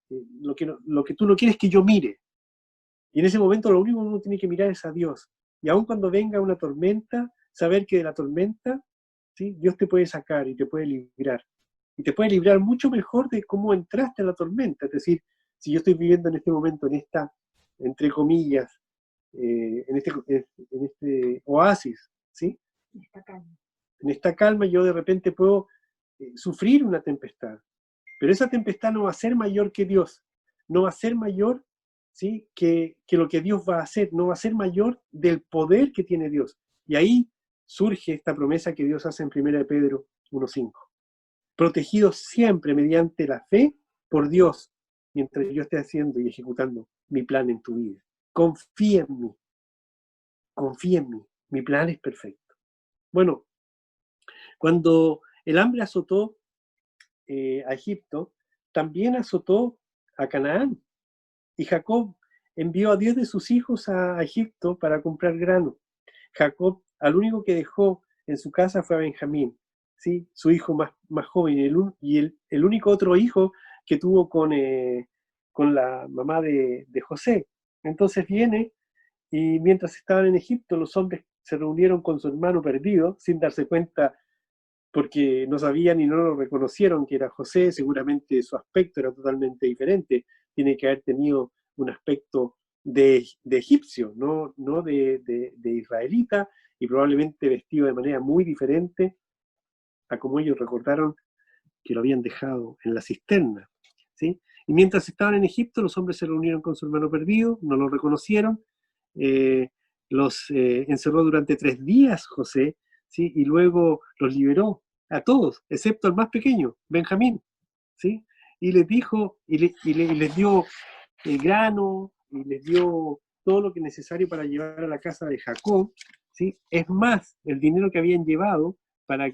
lo que tú no quieres que yo mire. Y en ese momento lo único que uno tiene que mirar es a Dios. Y aun cuando venga una tormenta, saber que de la tormenta, ¿sí? Dios te puede sacar y te puede librar. Y te puede librar mucho mejor de cómo entraste a la tormenta. Es decir, si yo estoy viviendo en este momento, en esta, entre comillas, en este oasis, ¿sí? En esta calma yo de repente puedo sufrir una tempestad. Pero esa tempestad no va a ser mayor que Dios. No va a ser mayor, ¿sí? que lo que Dios va a hacer. No va a ser mayor del poder que tiene Dios. Y ahí surge esta promesa que Dios hace en 1 de Pedro 1.5. Protegidos siempre mediante la fe por Dios, mientras yo esté haciendo y ejecutando mi plan en tu vida. Confía en mí. Confía en mí. Mi plan es perfecto. Bueno, cuando el hambre azotó a Egipto, también azotó a Canaán. Y Jacob envió a 10 de sus hijos a Egipto para comprar grano. Jacob, al único que dejó en su casa fue a Benjamín, ¿sí? Su hijo más joven, y el único otro hijo que tuvo con la mamá de José. Entonces viene, y mientras estaban en Egipto, los hombres se reunieron con su hermano perdido, sin darse cuenta porque no sabían y no lo reconocieron que era José. Seguramente su aspecto era totalmente diferente, tiene que haber tenido un aspecto de egipcio, no de israelita, y probablemente vestido de manera muy diferente a como ellos recordaron que lo habían dejado en la cisterna, ¿sí? Y mientras estaban en Egipto, los hombres se reunieron con su hermano perdido, no lo reconocieron, los encerró durante 3 días José, ¿sí? Y luego los liberó a todos, excepto al más pequeño, Benjamín, ¿sí? Y les dijo, y les dio el grano, y les dio todo lo que es necesario para llevar a la casa de Jacob, ¿sí? Es más, el dinero que habían llevado para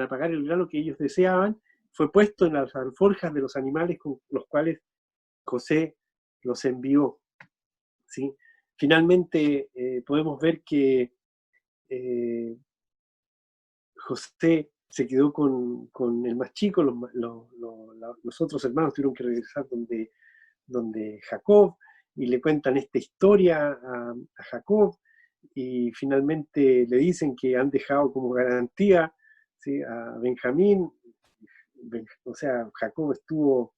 pagar el grano que ellos deseaban, fue puesto en las alforjas de los animales con los cuales José los envió, ¿sí? Finalmente podemos ver que José se quedó con el más chico, los otros hermanos tuvieron que regresar donde Jacob, y le cuentan esta historia a Jacob, y finalmente le dicen que han dejado como garantía, ¿sí?, a Benjamín. O sea, Jacob estuvo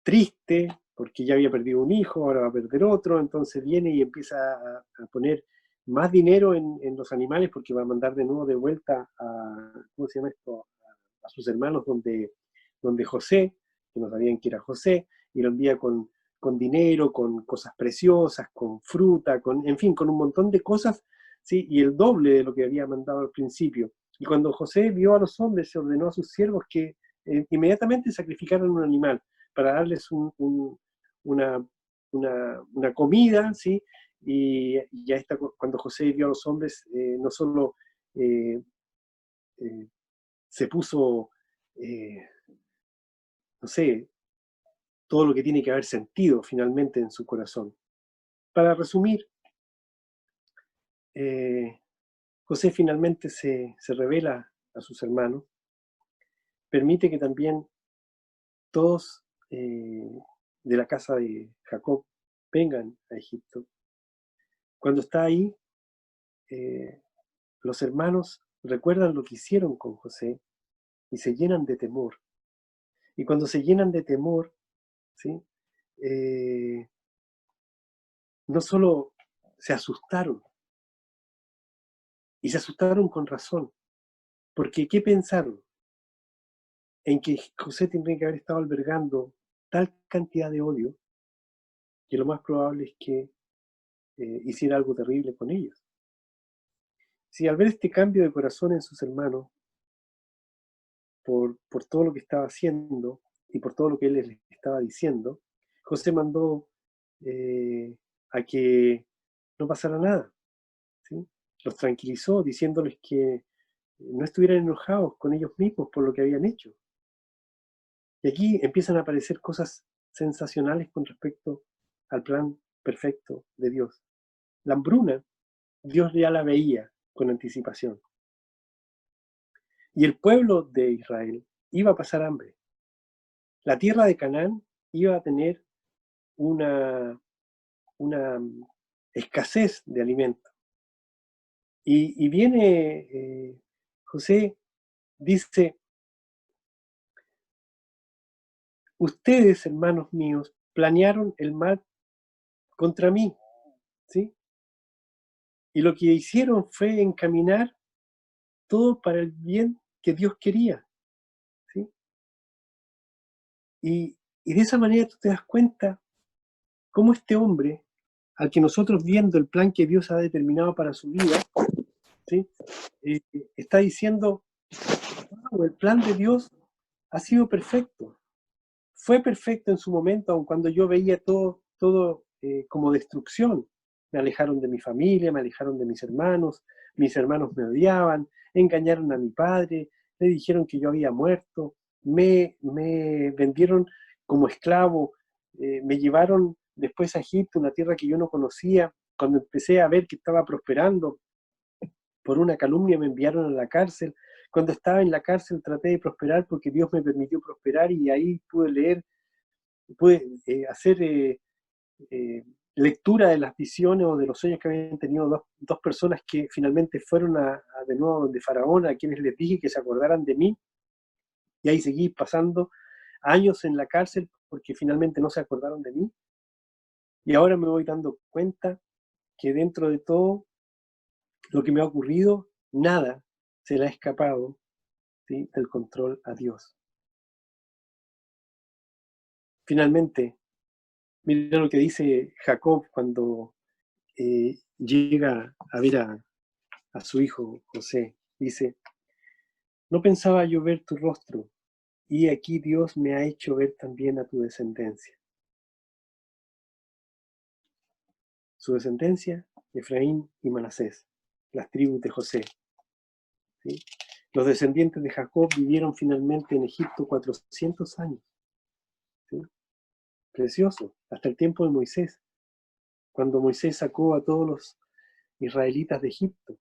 triste porque ya había perdido un hijo, ahora va a perder otro, entonces viene y empieza a poner más dinero en los animales porque va a mandar de nuevo de vuelta ¿cómo se llama esto?, a sus hermanos donde José, que no sabían que era José, y lo envía con dinero, con cosas preciosas, con fruta, en fin, con un montón de cosas, ¿sí?, y el doble de lo que había mandado al principio. Y cuando José vio a los hombres, se ordenó a sus siervos que inmediatamente sacrificaran un animal para darles una, una comida, ¿sí? Y ya está, cuando José vio a los hombres, no solo eh, eh, se puso, no sé, todo lo que tiene que haber sentido finalmente en su corazón. Para resumir, José finalmente se revela a sus hermanos, permite que también todos de la casa de Jacob vengan a Egipto. Cuando está ahí, eh, los hermanos recuerdan lo que hicieron con José y se llenan de temor. Y cuando se llenan de temor, ¿sí?, eh, no solo se asustaron, y se asustaron con razón, porque ¿qué pensaron? En que José tendría que haber estado albergando tal cantidad de odio que lo más probable es que hiciera algo terrible con ellos. Si al ver este cambio de corazón en sus hermanos, por todo lo que estaba haciendo y por todo lo que él les estaba diciendo, José mandó a que no pasara nada, ¿sí? Los tranquilizó diciéndoles que no estuvieran enojados con ellos mismos por lo que habían hecho. Y aquí empiezan a aparecer cosas sensacionales con respecto al plan perfecto de Dios. La hambruna, Dios ya la veía con anticipación. Y el pueblo de Israel iba a pasar hambre. La tierra de Canaán iba a tener una escasez de alimentos. Y viene José, dice: ustedes, hermanos míos, planearon el mal contra mí, ¿sí? Y lo que hicieron fue encaminar todo para el bien que Dios quería, ¿sí? Y de esa manera tú te das cuenta cómo este hombre, al que nosotros viendo el plan que Dios ha determinado para su vida, ¿sí?, está diciendo: wow, el plan de Dios ha sido perfecto. Fue perfecto en su momento, aun cuando yo veía todo como destrucción. Me alejaron de mi familia, me alejaron de mis hermanos me odiaban, engañaron a mi padre, le dijeron que yo había muerto, me vendieron como esclavo, me llevaron después a Egipto, una tierra que yo no conocía. Cuando empecé a ver que estaba prosperando, por una calumnia me enviaron a la cárcel. Cuando estaba en la cárcel traté de prosperar porque Dios me permitió prosperar, y ahí pude hacer lectura de las visiones o de los sueños que habían tenido dos personas que finalmente fueron de nuevo donde Faraón, a quienes les dije que se acordaran de mí, y ahí seguí pasando años en la cárcel porque finalmente no se acordaron de mí. Y ahora me voy dando cuenta que dentro de todo lo que me ha ocurrido, nada se le ha escapado, ¿sí?, del control a Dios. Finalmente, mira lo que dice Jacob cuando llega a ver a su hijo José. Dice: no pensaba yo ver tu rostro, y aquí Dios me ha hecho ver también a tu descendencia. Su descendencia, Efraín y Manasés, las tribus de José, ¿sí? Los descendientes de Jacob vivieron finalmente en Egipto 400 años, ¿sí? Precioso, hasta el tiempo de Moisés. cuando Moisés sacó a todos los israelitas de Egipto.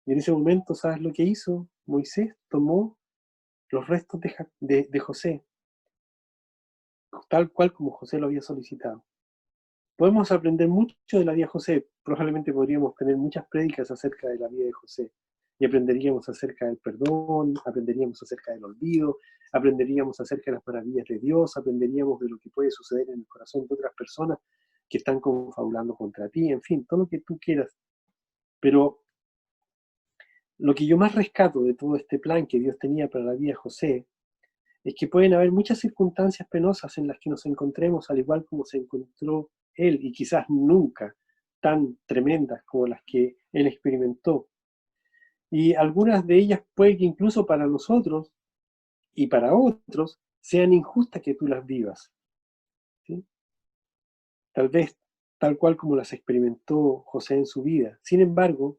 Y en ese momento, ¿sabes lo que hizo? Moisés tomó los restos de José, tal cual como José lo había solicitado. Podemos aprender mucho de la vida de José. Probablemente podríamos tener muchas prédicas acerca de la vida de José. Y aprenderíamos acerca del perdón, aprenderíamos acerca del olvido, aprenderíamos acerca de las maravillas de Dios, aprenderíamos de lo que puede suceder en el corazón de otras personas que están confabulando contra ti, en fin, todo lo que tú quieras. Pero lo que yo más rescato de todo este plan que Dios tenía para la vida de José es que pueden haber muchas circunstancias penosas en las que nos encontremos, al igual como se encontró él, y quizás nunca tan tremendas como las que él experimentó. Y algunas de ellas puede que incluso para nosotros y para otros sean injustas que tú las vivas, ¿sí? Tal vez tal cual como las experimentó José en su vida. Sin embargo,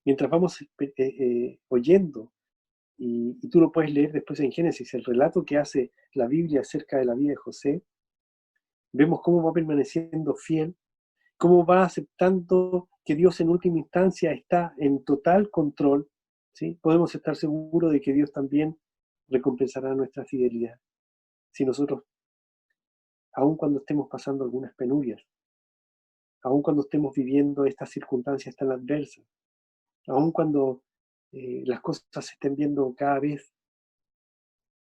mientras vamos oyendo, y tú lo puedes leer después en Génesis, el relato que hace la Biblia acerca de la vida de José, vemos cómo va permaneciendo fiel, cómo va aceptando que Dios en última instancia está en total control, ¿sí? Podemos estar seguros de que Dios también recompensará nuestra fidelidad. Si nosotros, aun cuando estemos pasando algunas penurias, aun cuando estemos viviendo estas circunstancias tan adversas, aun cuando las cosas se estén viendo cada vez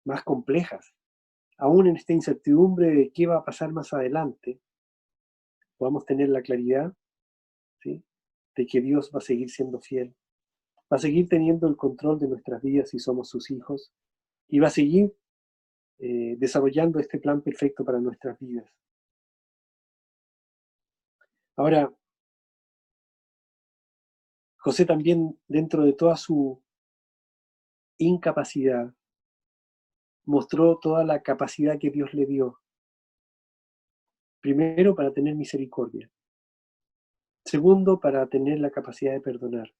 más complejas, aún en esta incertidumbre de qué va a pasar más adelante, podamos tener la claridad, ¿sí?, de que Dios va a seguir siendo fiel, va a seguir teniendo el control de nuestras vidas si somos sus hijos, y va a seguir desarrollando este plan perfecto para nuestras vidas. Ahora, José también, dentro de toda su incapacidad, mostró toda la capacidad que Dios le dio. Primero, para tener misericordia. Segundo, para tener la capacidad de perdonar.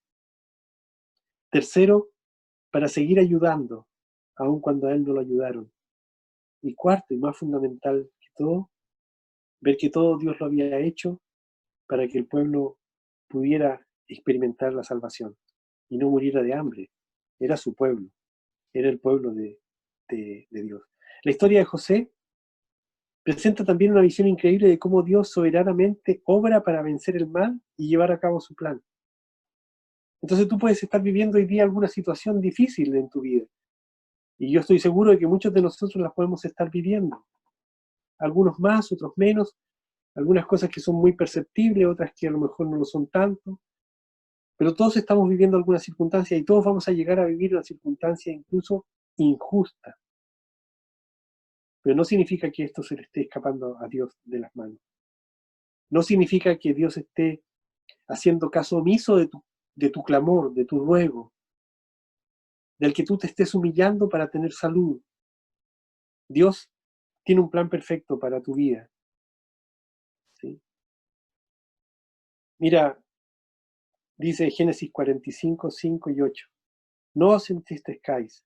Tercero, para seguir ayudando, aun cuando a él no lo ayudaron. Y cuarto, y más fundamental que todo, ver que todo Dios lo había hecho para que el pueblo pudiera experimentar la salvación y no muriera de hambre. Era su pueblo, era el pueblo de Dios. La historia de José presenta también una visión increíble de cómo Dios soberanamente obra para vencer el mal y llevar a cabo su plan. Entonces tú puedes estar viviendo hoy día alguna situación difícil en tu vida, y yo estoy seguro de que muchos de nosotros las podemos estar viviendo. Algunos más, otros menos, algunas cosas que son muy perceptibles, otras que a lo mejor no lo son tanto, pero todos estamos viviendo alguna circunstancia y todos vamos a llegar a vivir una circunstancia incluso injusta. Pero no significa que esto se le esté escapando a Dios de las manos. No significa que Dios esté haciendo caso omiso de tu clamor, de tu ruego, del que tú te estés humillando para tener salud. Dios tiene un plan perfecto para tu vida, ¿sí? Mira, dice Génesis 45, 5 y 8. No os entristezcáis,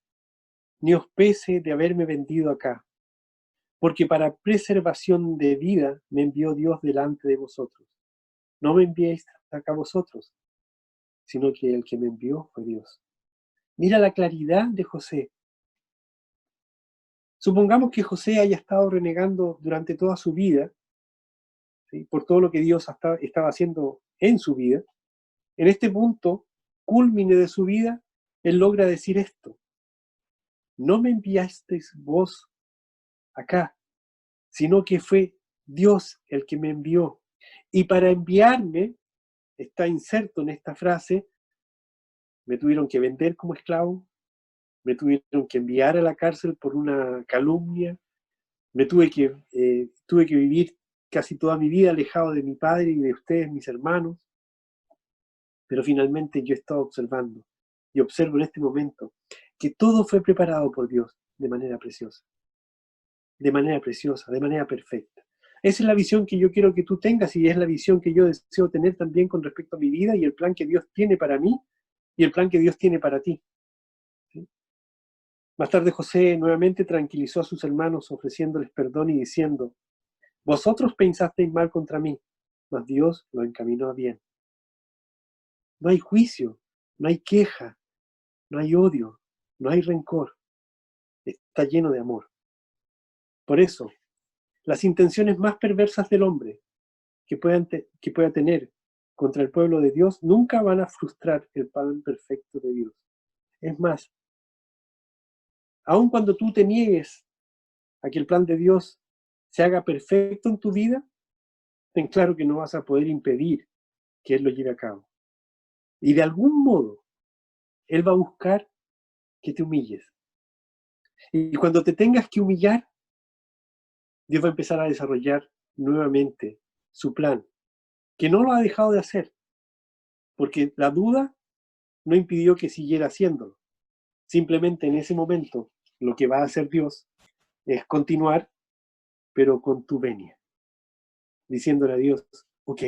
ni os pese de haberme vendido acá, porque para preservación de vida me envió Dios delante de vosotros. No me enviéis acá vosotros, sino que el que me envió fue Dios. Mira la claridad de José. Supongamos que José haya estado renegando durante toda su vida, ¿sí?, por todo lo que Dios estaba haciendo en su vida. En este punto, cúlmine de su vida, él logra decir esto: no me enviasteis vos acá, sino que fue Dios el que me envió. Y para enviarme, está inserto en esta frase, me tuvieron que vender como esclavo, me tuvieron que enviar a la cárcel por una calumnia, tuve que vivir casi toda mi vida alejado de mi padre y de ustedes, mis hermanos, pero finalmente yo he estado observando y observo en este momento que todo fue preparado por Dios de manera preciosa, de manera perfecta. Esa es la visión que yo quiero que tú tengas, y es la visión que yo deseo tener también con respecto a mi vida y el plan que Dios tiene para mí y el plan que Dios tiene para ti, ¿sí? Más tarde José nuevamente tranquilizó a sus hermanos ofreciéndoles perdón y diciendo: vosotros pensasteis mal contra mí, mas Dios lo encaminó a bien. No hay juicio, no hay queja, no hay odio, no hay rencor. Está lleno de amor. Por eso, las intenciones más perversas del hombre que pueda tener contra el pueblo de Dios nunca van a frustrar el plan perfecto de Dios. Es más, aun cuando tú te niegues a que el plan de Dios se haga perfecto en tu vida, ten claro que no vas a poder impedir que Él lo lleve a cabo. Y de algún modo, Él va a buscar que te humilles. Y cuando te tengas que humillar, Dios va a empezar a desarrollar nuevamente su plan, que no lo ha dejado de hacer, porque la duda no impidió que siguiera haciéndolo. Simplemente en ese momento, lo que va a hacer Dios es continuar, pero con tu venia, diciéndole a Dios, ok.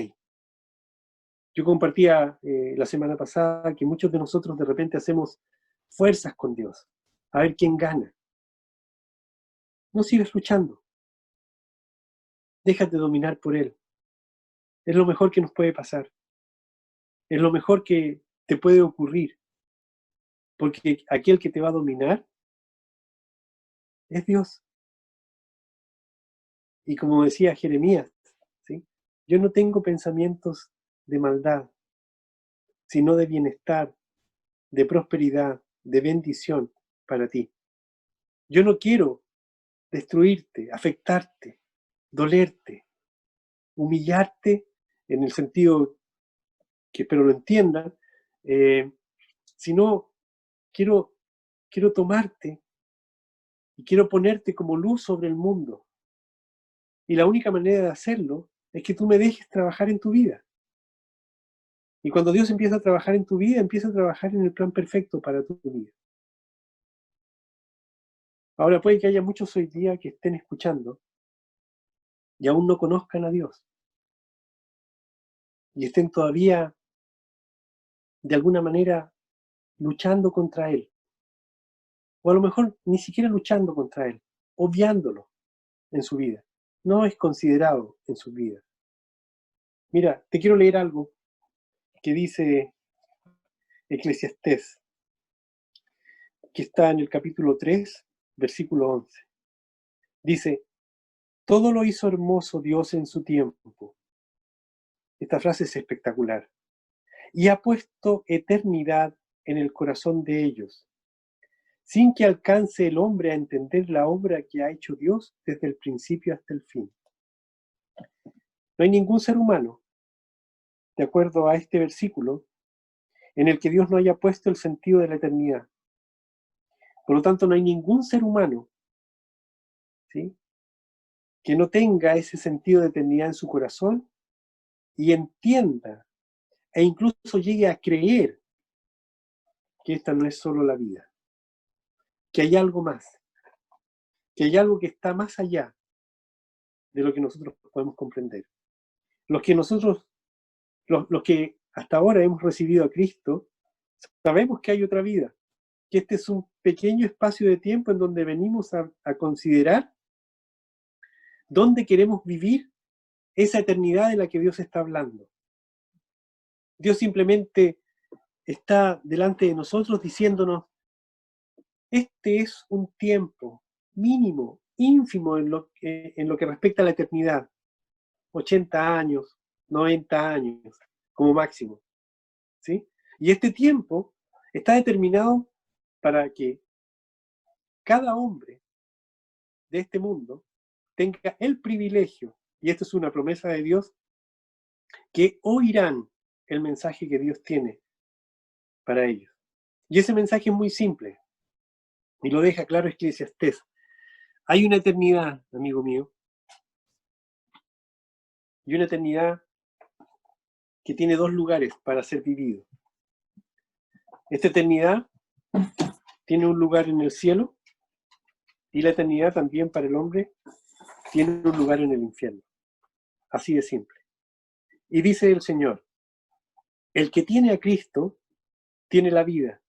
Yo compartía la semana pasada que muchos de nosotros de repente hacemos fuerzas con Dios, a ver quién gana. No sigas luchando, déjate dominar por Él. Es lo mejor que nos puede pasar, es lo mejor que te puede ocurrir, porque aquel que te va a dominar es Dios. Y como decía Jeremías, ¿sí? Yo no tengo pensamientos de maldad, sino de bienestar, de prosperidad, de bendición para ti. Yo no quiero destruirte, afectarte, dolerte, humillarte en el sentido que espero lo entiendan, sino quiero tomarte y quiero ponerte como luz sobre el mundo. Y la única manera de hacerlo es que tú me dejes trabajar en tu vida. Y cuando Dios empieza a trabajar en tu vida, empieza a trabajar en el plan perfecto para tu vida. Ahora puede que haya muchos hoy día que estén escuchando y aún no conozcan a Dios. Y estén todavía, de alguna manera, luchando contra Él. O a lo mejor ni siquiera luchando contra Él, obviándolo en su vida. No es considerado en su vida. Mira, te quiero leer algo que dice Eclesiastés, que está en el capítulo 3, versículo 11. Dice, todo lo hizo hermoso Dios en su tiempo. Esta frase es espectacular. Y ha puesto eternidad en el corazón de ellos, sin que alcance el hombre a entender la obra que ha hecho Dios desde el principio hasta el fin. No hay ningún ser humano, de acuerdo a este versículo, en el que Dios no haya puesto el sentido de la eternidad. Por lo tanto, no hay ningún ser humano, ¿sí?, que no tenga ese sentido de eternidad en su corazón y entienda e incluso llegue a creer que esta no es solo la vida, que hay algo más, que hay algo que está más allá de lo que nosotros podemos comprender. Los que hasta ahora hemos recibido a Cristo, sabemos que hay otra vida, que este es un pequeño espacio de tiempo en donde venimos a considerar dónde queremos vivir esa eternidad de la que Dios está hablando. Dios simplemente está delante de nosotros diciéndonos, este es un tiempo mínimo, ínfimo en lo que respecta a la eternidad. 80 años, 90 años, como máximo. ¿Sí? Y este tiempo está determinado para que cada hombre de este mundo tenga el privilegio, y esto es una promesa de Dios, que oirán el mensaje que Dios tiene para ellos. Y ese mensaje es muy simple, y lo deja claro Eclesiastés. Hay una eternidad, amigo mío, y una eternidad que tiene dos lugares para ser vivido. Esta eternidad tiene un lugar en el cielo, y la eternidad también para el hombre tiene un lugar en el infierno. Así de simple. Y dice el Señor, el que tiene a Cristo tiene la vida.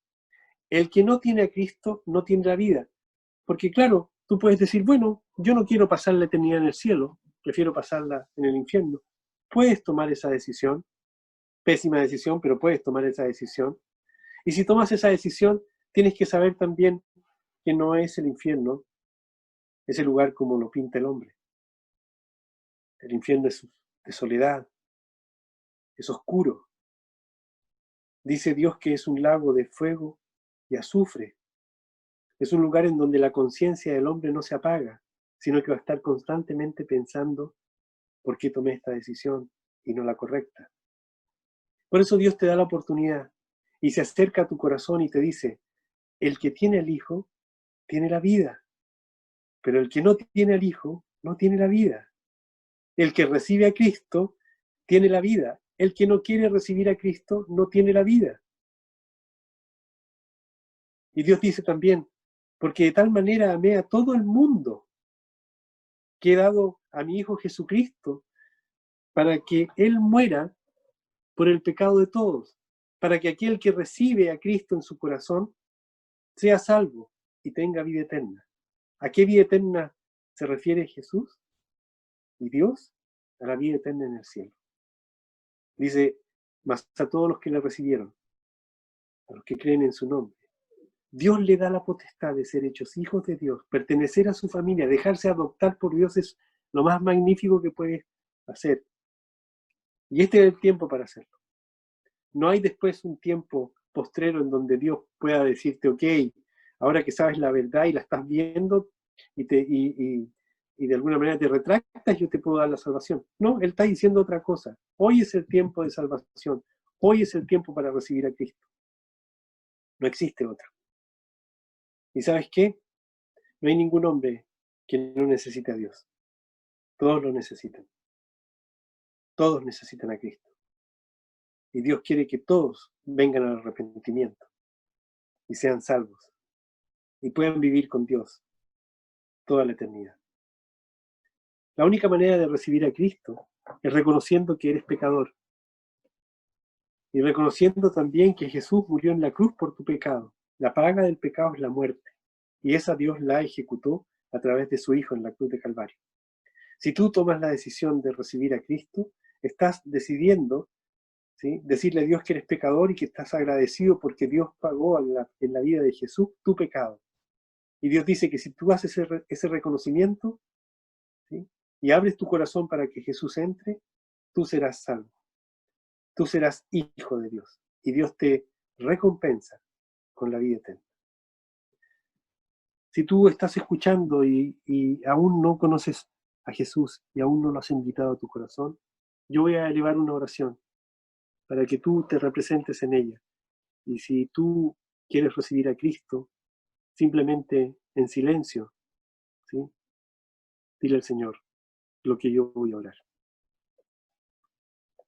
El que no tiene a Cristo no tiene la vida. Porque claro, tú puedes decir, bueno, yo no quiero pasar la eternidad en el cielo, prefiero pasarla en el infierno. puedes tomar esa decisión, pésima decisión, pero puedes tomar esa decisión. Y si tomas esa decisión, tienes que saber también que no es el infierno, ese lugar como lo pinta el hombre. El infierno es de soledad, es oscuro. Dice Dios que es un lago de fuego y azufre. Es un lugar en donde la conciencia del hombre no se apaga, sino que va a estar constantemente pensando por qué tomé esta decisión y no la correcta. Por eso Dios te da la oportunidad y se acerca a tu corazón y te dice, el que tiene al Hijo tiene la vida, pero el que no tiene al Hijo no tiene la vida. El que recibe a Cristo tiene la vida. El que no quiere recibir a Cristo no tiene la vida. Y Dios dice también, porque de tal manera amé a todo el mundo, que he dado a mi Hijo Jesucristo, para que Él muera por el pecado de todos, para que aquel que recibe a Cristo en su corazón sea salvo y tenga vida eterna. ¿A qué vida eterna se refiere Jesús y Dios? A la vida eterna en el cielo. Dice, mas a todos los que le recibieron, a los que creen en su nombre, Dios le da la potestad de ser hechos hijos de Dios, pertenecer a su familia, dejarse adoptar por Dios es lo más magnífico que puedes hacer. Y este es el tiempo para hacerlo. No hay después un tiempo postrero en donde Dios pueda decirte, ok, ahora que sabes la verdad y la estás viendo y de alguna manera te retractas, yo te puedo dar la salvación. No, Él está diciendo otra cosa. Hoy es el tiempo de salvación. Hoy es el tiempo para recibir a Cristo. No existe otro. ¿Y sabes qué? No hay ningún hombre que no necesite a Dios. Todos lo necesitan. Todos necesitan a Cristo. Y Dios quiere que todos vengan al arrepentimiento y sean salvos y puedan vivir con Dios toda la eternidad. La única manera de recibir a Cristo es reconociendo que eres pecador y reconociendo también que Jesús murió en la cruz por tu pecado. La paga del pecado es la muerte y esa Dios la ejecutó a través de su Hijo en la cruz de Calvario. Si tú tomas la decisión de recibir a Cristo, estás decidiendo, ¿sí?, decirle a Dios que eres pecador y que estás agradecido porque Dios pagó en la vida de Jesús tu pecado. Y Dios dice que si tú haces ese reconocimiento, ¿sí?, y abres tu corazón para que Jesús entre, tú serás salvo. Tú serás hijo de Dios. Y Dios te recompensa con la vida eterna. Si tú estás escuchando y aún no conoces a Jesús y aún no lo has invitado a tu corazón, yo voy a elevar una oración para que tú te representes en ella. Y si tú quieres recibir a Cristo, simplemente en silencio, ¿sí?, dile al Señor lo que yo voy a orar.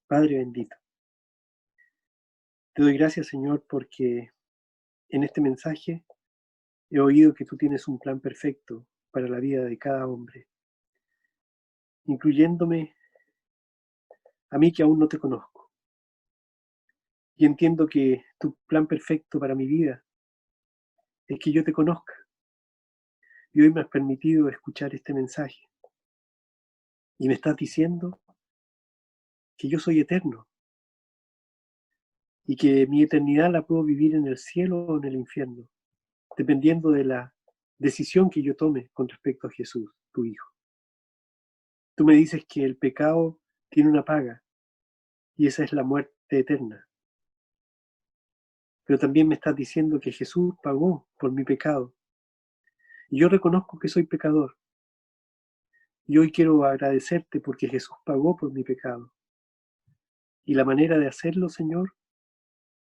Padre bendito, te doy gracias, Señor, porque en este mensaje he oído que tú tienes un plan perfecto para la vida de cada hombre, incluyéndome a mí que aún no te conozco. Y entiendo que tu plan perfecto para mi vida es que yo te conozca. Y hoy me has permitido escuchar este mensaje. Y me estás diciendo que yo soy eterno y que mi eternidad la puedo vivir en el cielo o en el infierno, dependiendo de la decisión que yo tome con respecto a Jesús, tu Hijo. Tú me dices que el pecado tiene una paga y esa es la muerte eterna. Pero también me estás diciendo que Jesús pagó por mi pecado. Y yo reconozco que soy pecador. Y hoy quiero agradecerte porque Jesús pagó por mi pecado. Y la manera de hacerlo, Señor,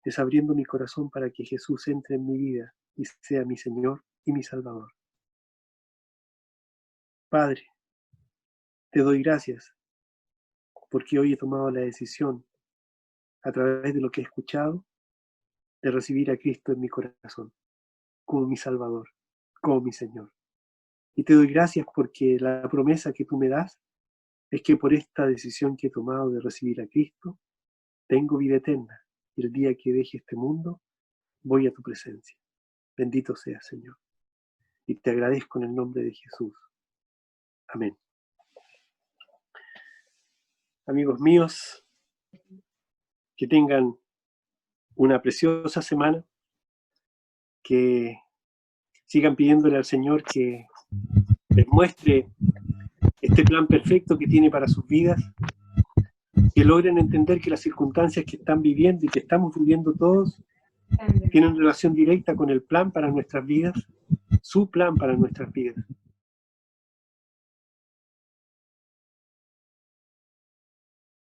es abriendo mi corazón para que Jesús entre en mi vida y sea mi Señor y mi Salvador. Padre, te doy gracias porque hoy he tomado la decisión, a través de lo que he escuchado, de recibir a Cristo en mi corazón, como mi Salvador, como mi Señor. Y te doy gracias porque la promesa que tú me das es que por esta decisión que he tomado de recibir a Cristo, tengo vida eterna. Y el día que deje este mundo, voy a tu presencia. Bendito seas, Señor. Y te agradezco en el nombre de Jesús. Amén. amigos míos, que tengan una preciosa semana, que sigan pidiéndole al Señor que les muestre este plan perfecto que tiene para sus vidas, que logren entender que las circunstancias que están viviendo y que estamos viviendo todos tienen relación directa con el plan para nuestras vidas, su plan para nuestras vidas.